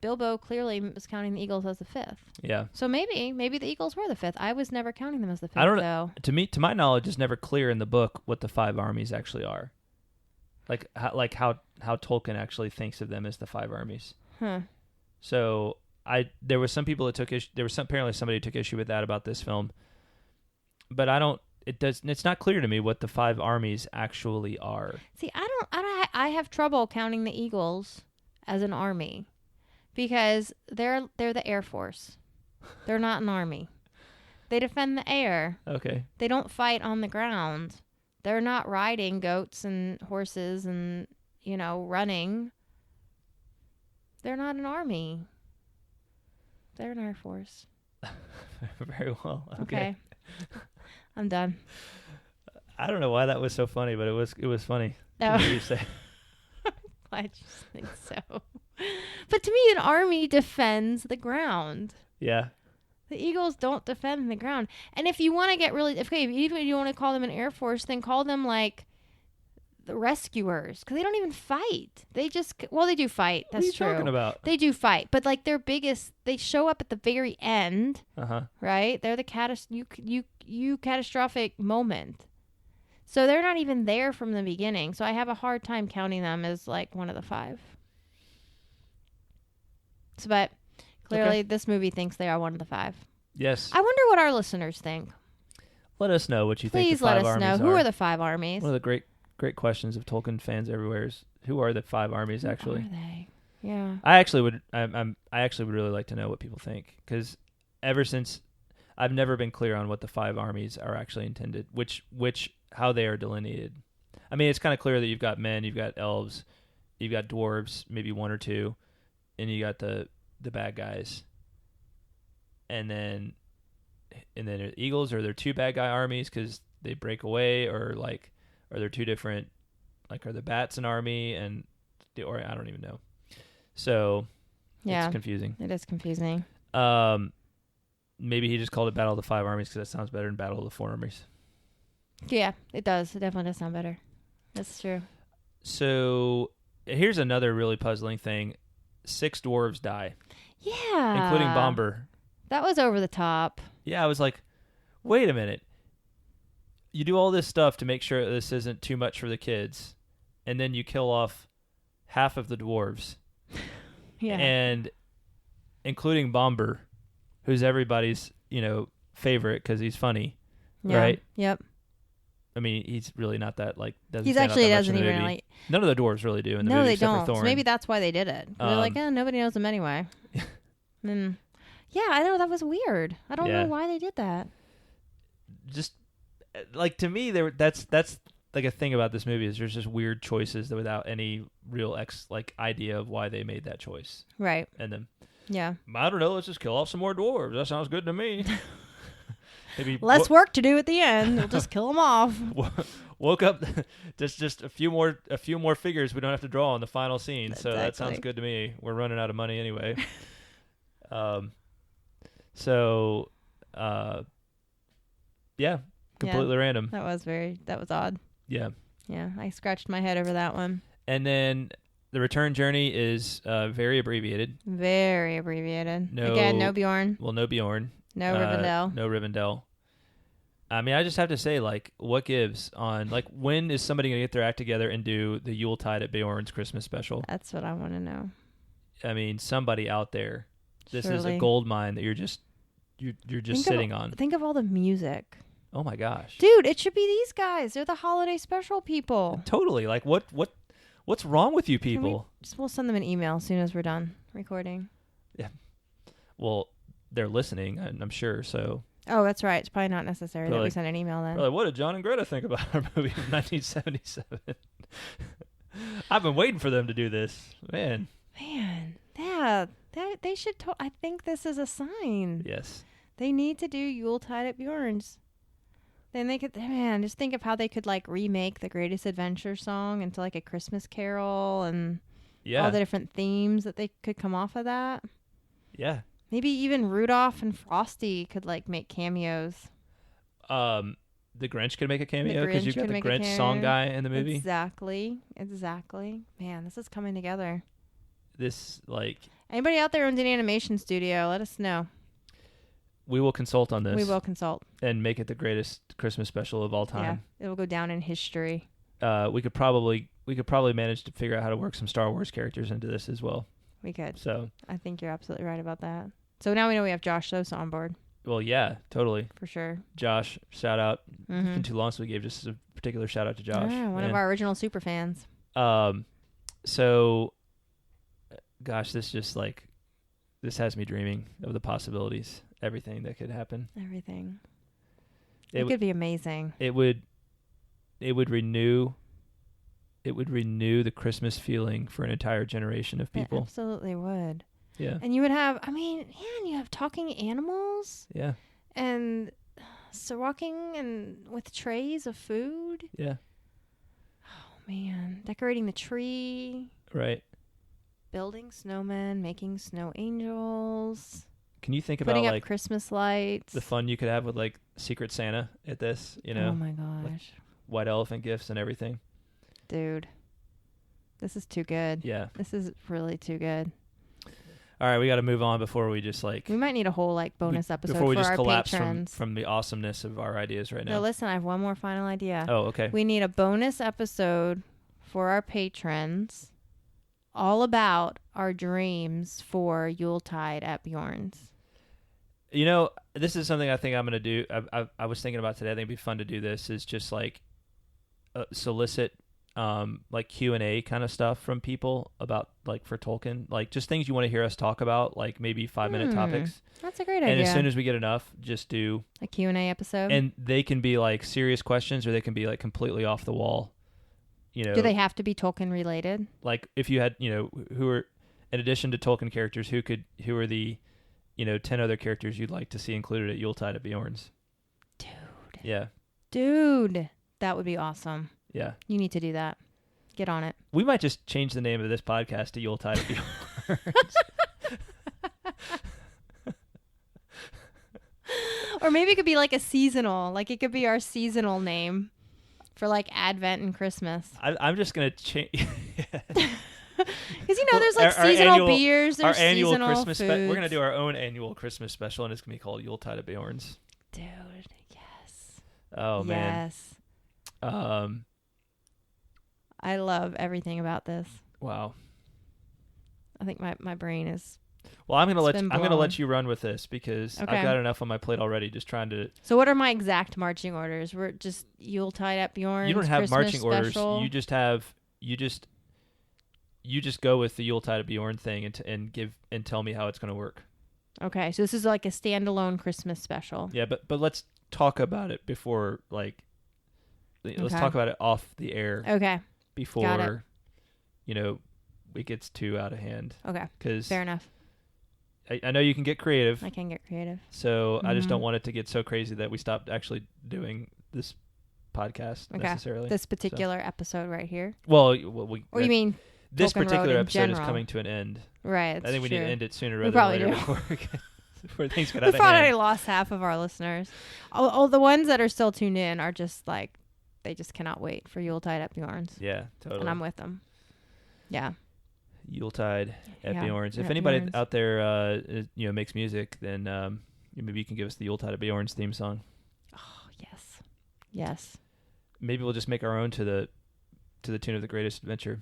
Bilbo clearly was counting the eagles as the 5th. Yeah. So maybe the eagles were the 5th. I was never counting them as the 5th. I don't know. To my knowledge, it's never clear in the book what the 5 armies actually are. Like how Tolkien actually thinks of them as the 5 armies. Huh. So there was some people that took issue. There was apparently somebody who took issue with that about this film. But it's not clear to me what the 5 armies actually are. See, I have trouble counting the eagles as an army because they're the Air Force. They're not an army. They defend the air. Okay. They don't fight on the ground. They're not riding goats and horses and, running. They're not an army. They're an Air Force. Very well. Okay. I'm done. I don't know why that was so funny, but it was funny. No. To hear you say. I just think so. But to me, an army defends the ground. Yeah. The Eagles don't defend the ground. And if you want to get really, even if you want to call them an Air Force, then call them like the rescuers, because they don't even fight. They do fight. That's true. What are you talking about? They do fight, but like they show up at the very end. Right? They're the catastrophic moment. So they're not even there from the beginning. So I have a hard time counting them as like one of the 5. So, but clearly this movie thinks they are one of the 5. Yes. I wonder what our listeners think. Let us know what you think. Please let us know. Who are the 5 armies? One of the great questions of Tolkien fans everywhere is, who are the 5 armies actually? Who are they? Yeah. I actually would really like to know what people think, because ever since I've never been clear on what the 5 armies are actually intended, how they are delineated. I mean, it's kind of clear that you've got men, you've got elves, you've got dwarves, maybe 1 or 2, and you got the bad guys. And then eagles, are there 2 bad guy armies because they break away, or like are there 2 different, like are the bats an army or I don't even know. So yeah, it's confusing. It is confusing. Maybe he just called it Battle of the 5 Armies because that sounds better than Battle of the 4 Armies. Yeah, it does. It definitely does sound better. That's true. So here's another really puzzling thing. 6 dwarves die. Yeah. Including Bomber. That was over the top. Yeah, I was like, wait a minute. You do all this stuff to make sure this isn't too much for the kids, and then you kill off half of the dwarves. Yeah. And including Bomber, who's everybody's, favorite because he's funny. Yeah. Right? Yep. I mean, he's really not that, doesn't He's stand out actually that much doesn't in the even movie. None of the dwarves really do in the movie. No, they except don't. for So Thorin. maybe that's why they did it. They're like, nobody knows them anyway. And yeah, I know, that was weird. I don't know why they did that. Just to me, that's like a thing about this movie is there's just weird choices that without any real idea of why they made that choice. Right. And then yeah, I don't know. Let's just kill off some more dwarves. That sounds good to me. Maybe less work to do at the end. We'll just kill them off. Woke up, just a few more figures we don't have to draw in the final scene. Exactly. So that sounds good to me. We're running out of money anyway. Yeah, completely random. That was odd. Yeah. Yeah, I scratched my head over that one. And then the return journey is very abbreviated. Very abbreviated. Again, no Bjorn. Well, no Bjorn. No Rivendell. No Rivendell. I mean, I just have to say, what gives on, when is somebody going to get their act together and do the Yuletide at Bjorn's Christmas special? That's what I want to know. I mean, somebody out there, this Surely. is a gold mine that you're just sitting on. Think of all the music. Oh my gosh. Dude, it should be these guys. They're the holiday special people. Totally. Like what's wrong with you people? We'll send them an email as soon as we're done recording. Yeah. Well, they're listening, I'm sure, so. Oh, that's right. It's probably not necessary that we send an email then. Like, what did John and Greta think about our movie from 1977? I've been waiting for them to do this. Man. Yeah. They should. I think this is a sign. Yes. They need to do Yuletide at Bjorn's. Then they could, man, just think of how they could like remake the Greatest Adventure song into like a Christmas carol and all the different themes that they could come off of that. Yeah. Maybe even Rudolph and Frosty could like make cameos. The Grinch could make a cameo because you've got the Grinch song guy in the movie. Exactly. Man, this is coming together. This like anybody out there owns an animation studio, let us know. We will consult on this. We will consult. And make it the greatest Christmas special of all time. Yeah, it will go down in history. We could probably manage to figure out how to work some Star Wars characters into this as well. We could. So I think you're absolutely right about that. So now we know we have Josh Sosa on board. Well, yeah, totally. For sure. Josh, shout out. It's been too long, so we gave just a particular shout out to Josh. Yeah, one of our original super fans. So, gosh, this has me dreaming of the possibilities. Everything that could happen. Everything. It could be amazing. It would renew the Christmas feeling for an entire generation of people. It absolutely would. Yeah. And you would have, you have talking animals. Yeah. And so walking and with trays of food. Yeah. Oh man, decorating the tree. Right. Building snowmen, making snow angels. Can you think putting about up Christmas lights? The fun you could have with like Secret Santa at this, you know? Oh my gosh. White elephant gifts and everything. Dude. This is too good. Yeah. This is really too good. All right, we got to move on before we just we might need a whole bonus episode before we for just our collapse patrons. from the awesomeness of our ideas right now. No, listen, I have one more final idea. Oh, okay. We need a bonus episode for our patrons all about our dreams for Yuletide at Bjorn's. You know, this is something I think I'm going to do. I was thinking about today. I think it'd be fun to do this is just like solicit like Q&A kind of stuff from people about like for Tolkien, like just things you want to hear us talk about, like maybe 5-minute topics. That's a great idea. And as soon as we get enough, just do a Q&A episode. And they can be like serious questions or they can be like completely off the wall. You know, do they have to be Tolkien related? Like if you had, who are in addition to Tolkien characters, who are the 10 other characters you'd like to see included at Yuletide at Bjorn's? Dude. Yeah. Dude, that would be awesome. Yeah. You need to do that. Get on it. We might just change the name of this podcast to Yuletide at Bjorn's. Or maybe it could be like a seasonal. Like it could be our seasonal name for like Advent and Christmas. I'm just going to change. Because there's like seasonal annual, beers, there's our annual seasonal Christmas foods. We're gonna do our own annual Christmas special, and it's gonna be called Yuletide at Bjorn's. Dude, yes. Oh man. Yes. I love everything about this. Wow. I think my brain is. Well, I'm gonna let you run with this because I've got enough on my plate already. Just trying to. So what are my exact marching orders? We're just Yuletide at Bjorn's. You don't have Christmas marching special. orders. You just go with the Yuletide at Bjorn thing and tell me how it's going to work. Okay, so this is like a standalone Christmas special. Yeah, but let's talk about it before let's talk about it off the air. Okay. Before it gets too out of hand. Okay. 'Cause fair enough. I know you can get creative. I can get creative. So I just don't want it to get so crazy that we stop actually doing this podcast necessarily. This particular episode right here. Well, or you mean this Tolkien particular episode general. is coming to an end. Right. I think we need to end it sooner rather than later before things get out of hand. We've already lost half of our listeners. All the ones that are still tuned in are just like, they just cannot wait for Yuletide at Bjorn's. Yeah, totally. And I'm with them. Yeah. Yuletide at Bjorn's. If anybody out there makes music, then maybe you can give us the Yuletide at Bjorn's theme song. Oh, yes. Yes. Maybe we'll just make our own to the tune of The Greatest Adventure.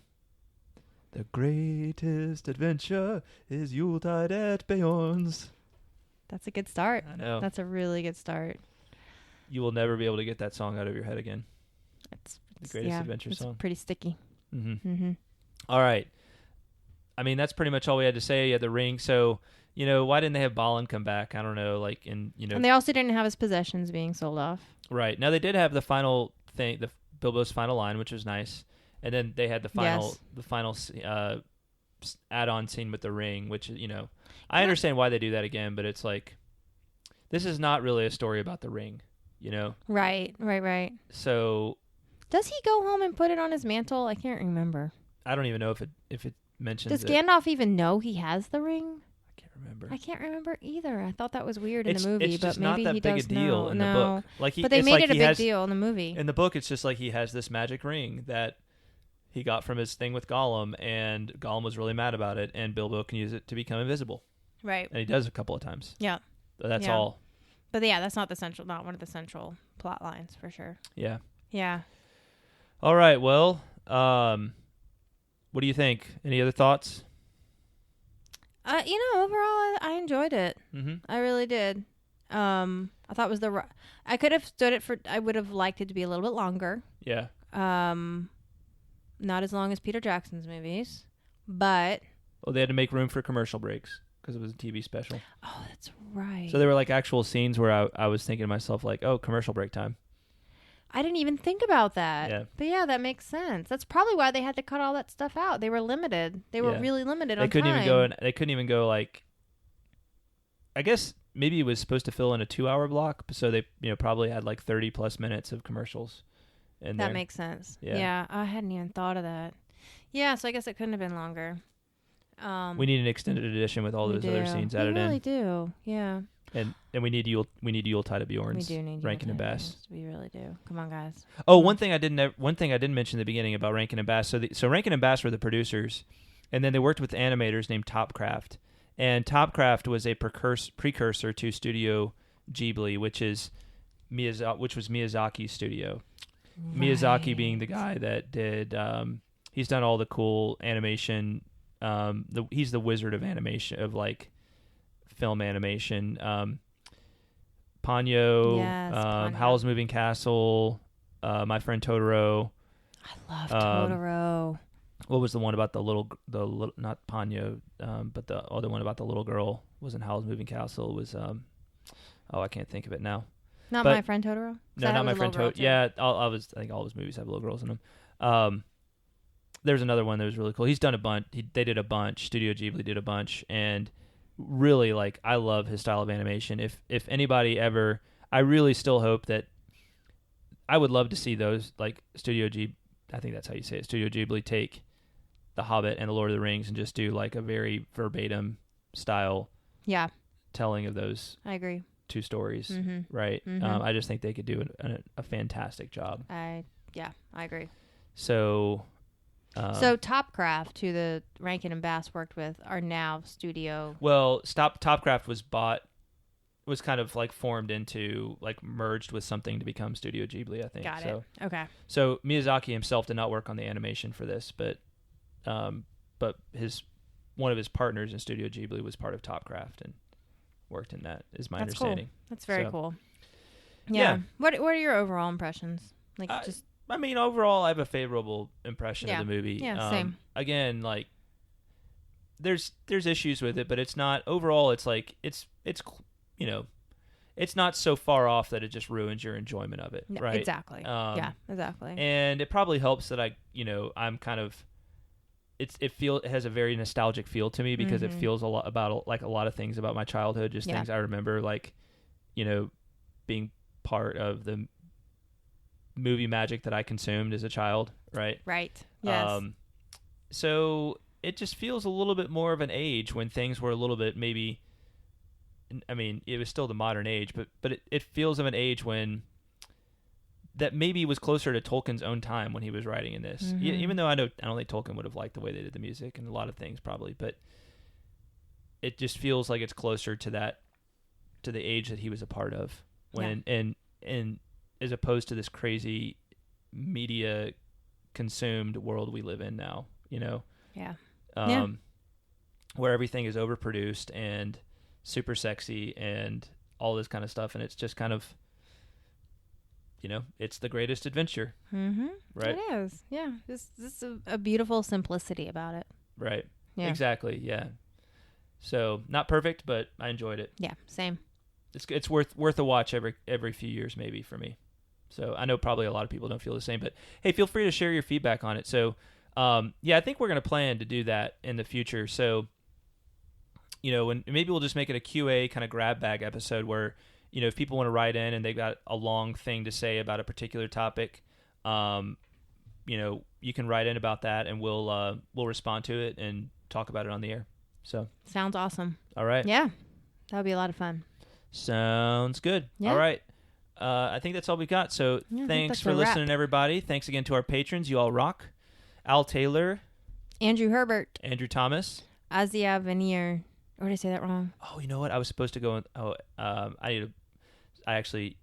The greatest adventure is Yuletide at Bjorn's. That's a good start. I know. That's a really good start. you will never be able to get that song out of your head again. It's the greatest adventure song. It's pretty sticky. Mm-hmm. Mm-hmm. All right. I mean, that's pretty much all we had to say at the ring. So, why didn't they have Balin come back? I don't know. And they also didn't have his possessions being sold off. Right. Now, they did have the final thing, Bilbo's final line, which was nice. And then they had the final add-on scene with the ring, which, I understand why they do that again, but it's like, this is not really a story about the ring, Right. So... Does he go home and put it on his mantle? I can't remember. I don't even know if it mentions Does Gandalf even know he has the ring? I can't remember either. I thought that was weird in the movie, it's but just maybe not that he big does a deal know. in the book. But they made it a big deal in the movie. In the book, it's just like he has this magic ring that he got from his thing with Gollum, and Gollum was really mad about it, and Bilbo can use it to become invisible. Right. And he does a couple of times. Yeah. So that's all. But that's not one of the central plot lines for sure. Yeah. Yeah. All right. Well, what do you think? Any other thoughts? Overall, I enjoyed it. Mm-hmm. I really did. I thought it was I could have stood it for. I would have liked it to be a little bit longer. Yeah. Not as long as Peter Jackson's movies, but. Well, they had to make room for commercial breaks because it was a TV special. Oh, that's right. So there were like actual scenes where I was thinking to myself like, oh, commercial break time. I didn't even think about that. Yeah. But yeah, that makes sense. That's probably why they had to cut all that stuff out. They were limited. They were really limited on time. They couldn't even go like, I guess maybe it was supposed to fill in a 2-hour block. So they, probably had like 30 plus minutes of commercials. That makes sense. Yeah. I hadn't even thought of that. Yeah. So I guess it couldn't have been longer. We need an extended edition with all those other scenes added in. We really do. Yeah. And we need Yuletide of Bjorn's Rankin and Bass. We really do. Come on, guys. Oh, one thing I didn't mention at the beginning about Rankin and Bass. So Rankin and Bass were the producers, and then they worked with animators named Topcraft. And Topcraft was a precursor to Studio Ghibli, which was Miyazaki's studio. Right. Miyazaki being the guy that did. He's done all the cool animation. He's the wizard of animation of like. Film animation, Ponyo, Ponyo. Howl's Moving Castle, My Friend Totoro. I love Totoro. What was the one about the little not Ponyo, but the other one about the little girl wasn't Howl's Moving Castle. It was I can't think of it now. My Friend Totoro. No, not My Friend Totoro. Yeah, I think all his movies have little girls in them. There's another one that was really cool. He's done a bunch. They did a bunch. Studio Ghibli did a bunch, and really, like, I love his style of animation. If anybody ever, I really still hope that I would love to see those, like Studio Ghibli, I think that's how you say it, Studio Ghibli take The Hobbit and The Lord of the Rings and just do like a very verbatim style telling of those I agree. two stories, right? Mm-hmm. I just think they could do a fantastic job. I agree. So Topcraft, who the Rankin and Bass worked with, are now studio. Well, Topcraft was kind of like formed into, like merged with something to become Studio Ghibli, I think. Got it. Okay. So Miyazaki himself did not work on the animation for this, but one of his partners in Studio Ghibli was part of Topcraft and worked in that, is my understanding. Cool. That's very cool. Yeah. What are your overall impressions? I mean, overall, I have a favorable impression of the movie. Yeah, same. Again, like, there's issues with it, but it's not, overall, it's like, it's it's not so far off that it just ruins your enjoyment of it, right? Exactly. Exactly. And it probably helps that I'm kind of, it has a very nostalgic feel to me because it feels a lot about, like, a lot of things about my childhood, just things I remember, like, being part of the movie magic that I consumed as a child, right? Right. Yes. So it just feels a little bit more of an age when things were a little bit maybe, I mean, it was still the modern age, but it feels of an age when that maybe was closer to Tolkien's own time when he was writing in this. Even though I don't think Tolkien would have liked the way they did the music and a lot of things probably, but it just feels like it's closer to the age that he was a part of when and as opposed to this crazy media consumed world we live in now, where everything is overproduced and super sexy and all this kind of stuff. And it's just kind of, it's the greatest adventure. Mm-hmm. Right? It is. Yeah. This is a beautiful simplicity about it. Right. Yeah. Exactly. Yeah. So not perfect, but I enjoyed it. Yeah. Same. It's worth a watch every few years maybe for me. So I know probably a lot of people don't feel the same, but hey, feel free to share your feedback on it. So I think we're going to plan to do that in the future. So and maybe we'll just make it a QA kind of grab bag episode where if people want to write in and they've got a long thing to say about a particular topic, you can write in about that and we'll respond to it and talk about it on the air. So sounds awesome. All right. Yeah, that would be a lot of fun. Sounds good. Yeah. All right. I think that's all we got. So thanks for listening, everybody. Thanks again to our patrons. You all rock. Al Taylor, Andrew Herbert, Andrew Thomas, Azia Veneer. Or did I say that wrong? Oh, you know what? I was supposed to go. I actually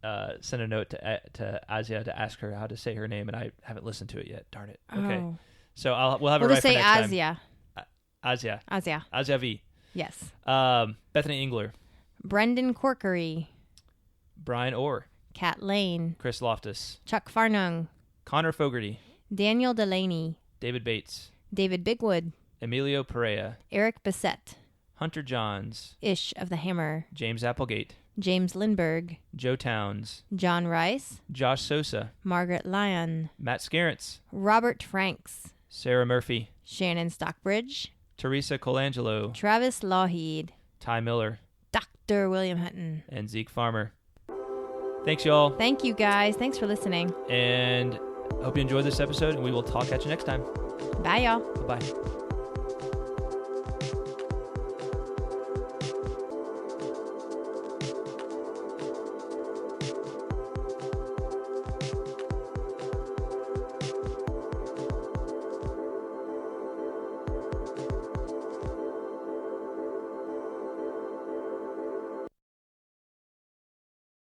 sent a note to Azia to ask her how to say her name, and I haven't listened to it yet. Darn it. Okay. Oh. So we'll have it right for next time. We'll just say Azia. Azia V. Yes. Bethany Engler. Brendan Corkery. Brian Orr. Kat Lane. Chris Loftus. Chuck Farnung. Connor Fogarty. Daniel Delaney. David Bates. David Bigwood. Emilio Perea. Eric Bissett. Hunter Johns. Ish of the Hammer. James Applegate. James Lindberg. Joe Towns. John Rice. Josh Sosa. Margaret Lyon. Matt Scarrence. Robert Franks. Sarah Murphy. Shannon Stockbridge. Teresa Colangelo. Travis Lawheed. Ty Miller. Dr. William Hutton. And Zeke Farmer. Thanks, y'all. Thank you, guys. Thanks for listening. And hope you enjoyed this episode, and we will talk at you next time. Bye, y'all. Bye-bye.